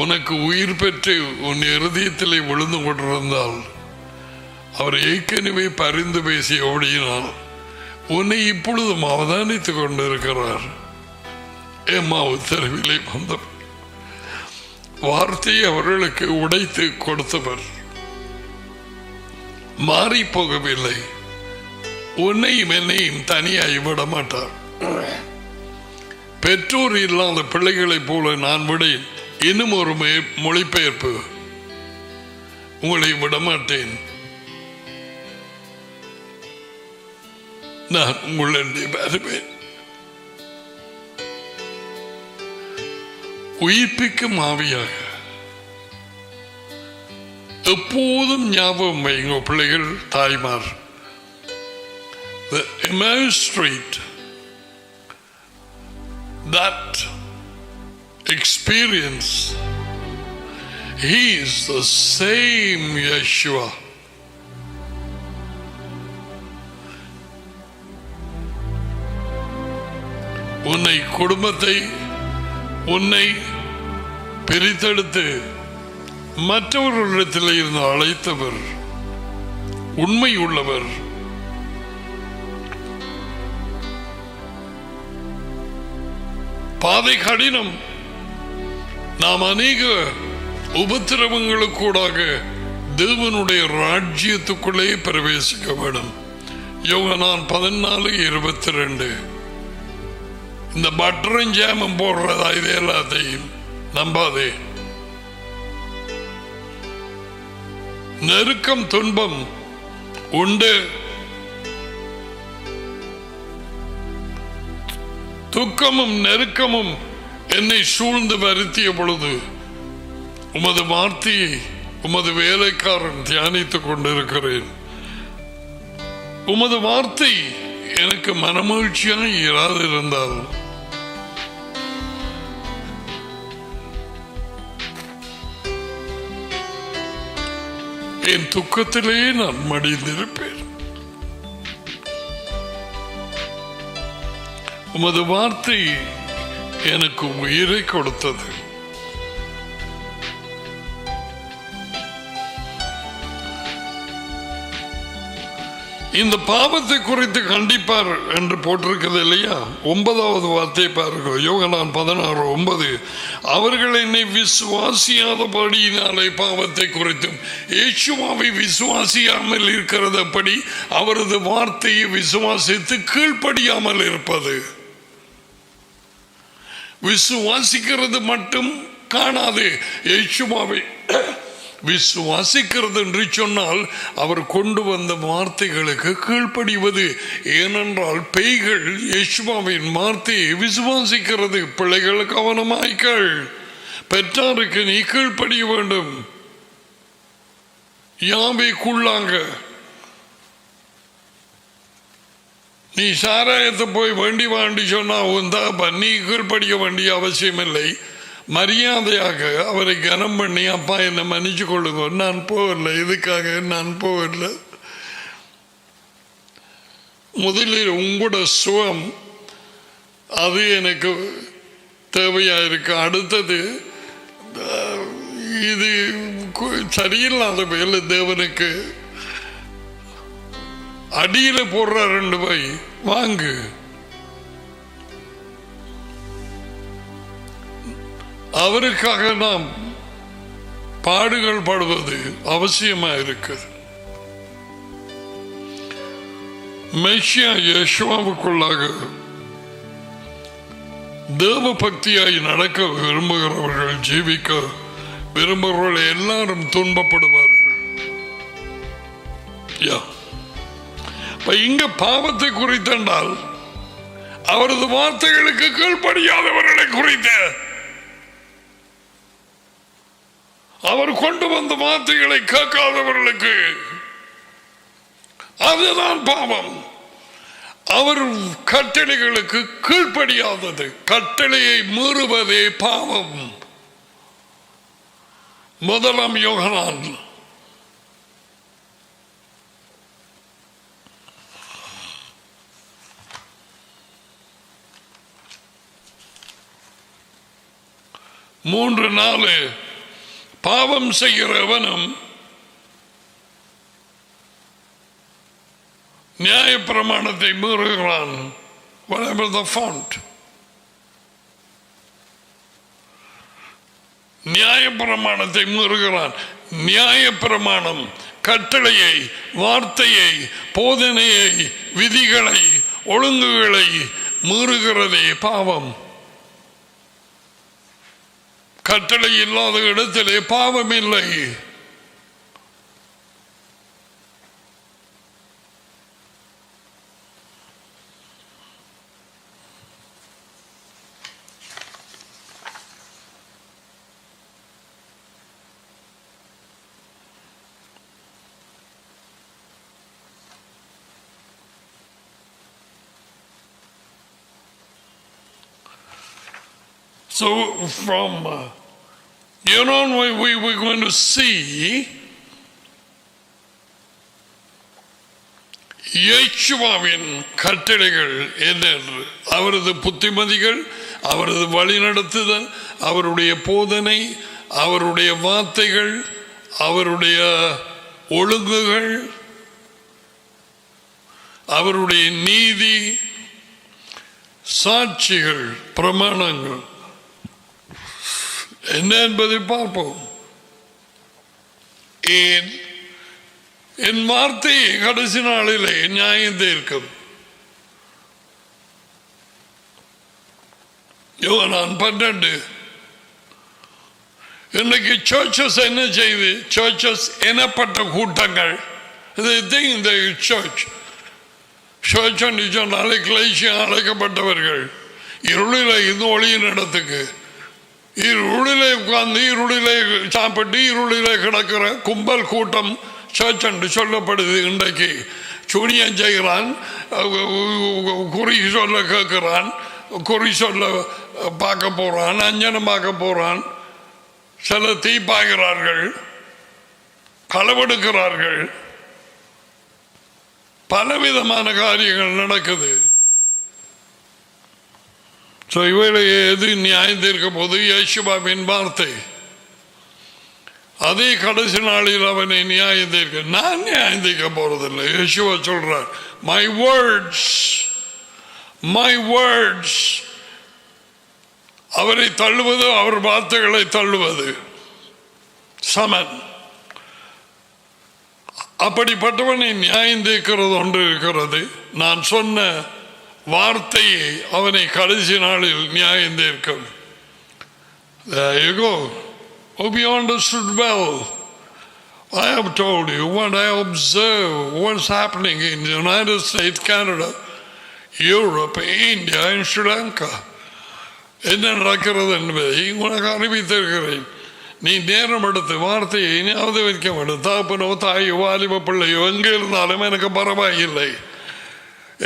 உனக்கு உயிர் பெற்று உன் இருதயத்திலே விழுந்து கொண்டிருந்தால் அவர் ஏற்கனவே பரிந்து பேசி ஓடினார். உன்னை இப்பொழுதும் அவதானித்துக் கொண்டிருக்கிறார். எம்மா உத்தரவிலே வந்தவர் வார்த்தையை அவர்களுக்கு உடைத்து கொடுத்தவர். மாறி போகவில்லை. உன்னையும் என்னையும் தனியாய் விட மாட்டார். பெற்றோர் இல்லாத பிள்ளைகளைப் போல நான் விடேன். இன்னும் ஒரு மொழிபெயர்ப்பு, உங்களை விடமாட்டேன், நான் உங்களுடைய வருவேன். உயிர்ப்பிக்கும் ஆவியாக எப்போதும் ஞாபகம் வைங்க பிள்ளைகள், தாய்மார். The Emmaus Street, that experience, he is the same Yeshua. உன்னை, குடும்பத்தை, உன்னை பிரித்தெடுத்து மற்றவர்களிடத்தில் இருந்து அழைத்தவர் உண்மை உள்ளவர். பாதை கடினம். நாம் அநேக உபத்திரவங்களுக்கூடாக தேவனுடைய ராஜ்யத்துக்குள்ளே பிரவேசிக்க வேண்டும். யோகனான் 14:22. இந்த பட்டரும் ஜாமும் போடுறதா இது எல்லாத்தையும் நம்பாதே. நெருக்கம் துன்பம் உண்டு, துக்கமும் நெருக்கமும் என்னை சூழ்ந்து வருத்திய பொழுது உமது வார்த்தையை உமது வேலைக்காரன் தியானித்துக் கொண்டிருக்கிறேன். உமது வார்த்தை எனக்கு மனமகிழ்ச்சியாக இராதிருந்தால் என் துக்கத்திலே நான் மடிந்திருப்பேன். உமது வார்த்தை எனக்கு உயிரை கொடுத்தது. இந்த பாவத்தை குறித்து கண்டிப்பார் என்று போட்டிருக்கிறது இல்லையா? 9வது வார்த்தை பாருங்க, யோகனான் 16:9. அவர்கள் என்னை விசுவாசியாதபடியினாலே பாவத்தை குறித்தும். இயேசுவை விசுவாசியாமல் இருக்கிறது எப்படி? அவரது வார்த்தையை விசுவாசித்து கீழ்ப்படியாமல் இருப்பது. விசுவாசிக்கிறது மட்டும் காணாது, இயேசுவை விசுவாசிக்கிறது என்று சொன்னால் அவர் கொண்டு வந்த வார்த்தைகளுக்கு கீழ்ப்படிவது. ஏனென்றால் பேய்கள் இயேசுவின் வார்த்தையை விசுவாசிக்கிறது. பிள்ளைகள் கவனமாய்கள், பெற்றாருக்கு நீ கீழ்ப்படிய வேண்டும். யாவைக்குள்ளாங்க நீ சாராயத்தை போய் வேண்டி வாண்டி சொன்னா உந்தா நீ கீழ்ப்படிய வேண்டிய அவசியம் இல்லை. மரியாதையாக அவரை கனம் பண்ணி, அப்பா என்னை மன்னிச்சு கொள்ளுங்க, நான் போகல, இதுக்காக நான் போகல. முதலில் உங்களோட சுகம் அது எனக்கு தேவையா இருக்கு. அடுத்தது இது சரியில்லாத வேலை தேவனுக்கு அடியில போடுற 2 போய் வாங்கு. அவருக்காக நாம் பாடுகள் படுவது அவசியமா இருக்குது. மெஷியா யேசுவுக்குள்ளாக தேவ பக்தியாய் நடக்க விரும்புகிறவர்கள், ஜீவிக்க விரும்புகிறவர்கள் எல்லாரும் துன்பப்படுவார்கள். இங்க பாவத்தை குறித்தென்றால் அவரது வார்த்தைகளுக்கு கீழ்ப்படியாதவர்களை குறித்த, அவர் கொண்டு வந்த வார்த்தைகளை கேட்காதவர்களுக்கு அதுதான் பாவம். அவர் கட்டளைகளுக்கு கீழ்ப்படியாதது, கட்டளையை மீறுவதே பாவம். 1 யோகனான் மூன்று 4 பாவம் செய்கிறவனும் நியாய பிரமாணத்தை மீறுகிறான். Whatever the font. நியாயப்பிரமாணத்தை மீறுகிறான். நியாயப்பிரமாணம் கட்டளையை, வார்த்தையை, போதனையை, விதிகளை, ஒழுங்குகளை மீறுகிறதே பாவம். கட்டளை இல்லாத இடத்திலே பாவம் இல்லை. So from here on we're going to see இயேசுவின் கட்டளைகள் என்னென்று, அவரது புத்திமதிகள், அவரது வழிநடத்துதல், அவருடைய போதனை, அவருடைய வார்த்தைகள், அவருடைய ஒழுங்குகள், அவருடைய நீதி, சாட்சிகள், பிரமாணங்கள் என்ன என்பதை பார்ப்போம். என் வார்த்தை கடைசி நாளிலே நியாயம் தீர்க்கும். யோவான் 12. இன்னைக்கு சர்ச்சஸ் என்ன செய்து? சர்ச்சஸ் எனப்பட்ட கூட்டங்கள், இந்த சர்ச் என்று சொன்னாலே கிளேசியம் அழைக்கப்பட்டவர்கள், இருளில இது ஒளியின் இடத்துக்கு, இருளிலே உட்கார்ந்து இருளிலே சாப்பிட்டு இருளிலே கிடக்கிற கும்பல் கூட்டம் சர்ச் என்று சொல்லப்படுது. இன்றைக்கு சூனியம் செய்கிறான், குறி சொல்ல கேட்கிறான், குறி சொல்ல பார்க்க போறான், அஞ்சனம் பார்க்க போறான், சில தீப்பாய்கிறார்கள், களவெடுக்கிறார்கள், பலவிதமான காரியங்கள் நடக்குது. இவைகளை எது நியாயம் தீர்க்க போது? இயேசுவின் வார்த்தை. அதே கடைசி நாளில் அவனை நியாயம் தீர்க்க. நான் நியாயம் தீர்க்க போறதில்லை. இயேசுவா சொல்றார், மை வேர்ட்ஸ். அவரை தள்ளுவது, அவர் வார்த்தைகளை தள்ளுவது சமன். அப்படிப்பட்டவனை நியாயம் தீர்க்கிறது ஒன்று இருக்கிறது. நான் சொன்ன வார்த்தையை அவனை கடைசி நாளில் நியாயம் தீர்க்கும். There you go. Hope you understood well. I have told you what I observe, what's happening in the United States, Canada, Europe, India and Sri Lanka. என்ன நடக்கிறது என்பதை உனக்கு அறிவித்திருக்கிறேன். நீ நேரம் எடுத்து வார்த்தையை ஞாபகம் வைக்க வேண்டும். தாப்பனோ தாயோ வாலிப பிள்ளையோ எங்கே இருந்தாலும் எனக்கு பரவாயில்லை.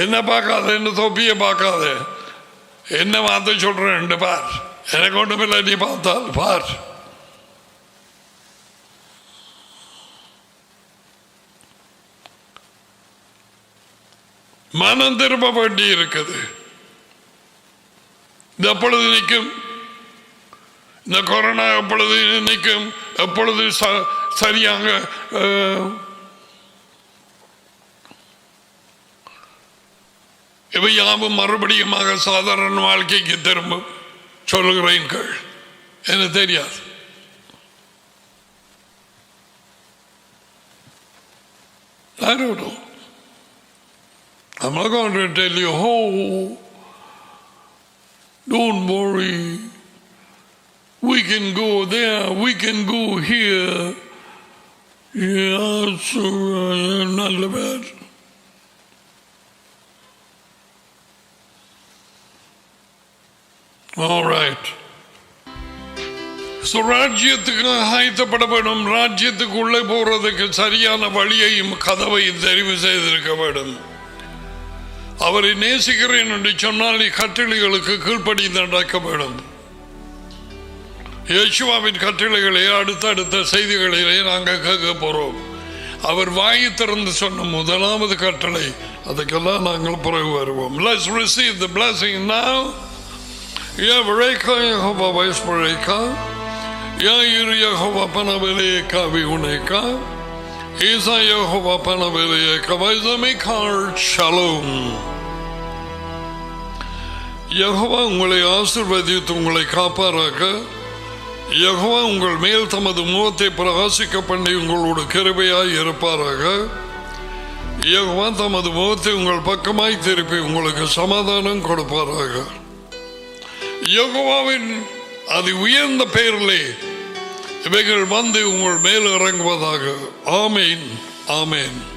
என்ன பார்க்காத, என்ன தொப்பியை பார்க்காத, என்ன வார்த்தை சொல்றேன் பார். எனக்கு ஒன்றுமில்லை, நீ பார்த்தால் பார். மனம் திரும்ப வேண்டி இருக்குது. இந்த எப்பொழுது நிற்கும்? இந்த கொரோனா எப்பொழுது நிற்கும்? எப்பொழுது சரியாக இவை யாவும் மறுபடியுமாக சாதாரண வாழ்க்கைக்கு திரும்பும் சொல்லுகிறீர்கள்? எனக்கு தெரியாது. I don't know. I'm not going to tell you, oh, don't worry. We can go there, we can go here. Yeah, so not bad. All right. So ராஜ்யத்துக்கு ஆயத்தப்பட வேண்டும். ராஜ்யத்துக்குள்ளே போறதுக்கு சரியான வழியையும் கதவையும் தெரிவு செய்திருக்க வேண்டும். அவரை நேசிக்கிறேன் என்று சொன்னால் நீ கட்டளைகளுக்கு கீழ்ப்படி நடக்க வேண்டும். இயேசுவின் கட்டளைகளை அடுத்த செய்திகளிலே நாங்கள் கேட்க போறோம். அவர் வாயை திறந்து சொன்ன முதலாவது கட்டளை, அதுக்கெல்லாம் நாங்கள் பிறகு வருவோம். Let's receive the blessing now. Yavreka Yehova Vaispareka, Yair Yehova Panaveleka Viuneka, Isa Yehova Panaveleka Vaizamikar Shalom. Jehovah உங்களை ஆசீர்வதித்து உங்களை காப்பாராக. யெகோவா உங்கள் மேல் தமது முகத்தை பிரகாசிக்க பண்ணி உங்களோடு கிருபையாய் இருப்பாராக. யெகோவா தமது முகத்தை உங்கள் பக்கமாய் திருப்பி உங்களுக்கு சமாதானம் கொடுப்பாராக. யெகோவாவின் அது உயர்ந்த பெயரிலே இவைகள் வந்து உங்கள் மேல் இறங்குவதாக. ஆமேன், ஆமேன்.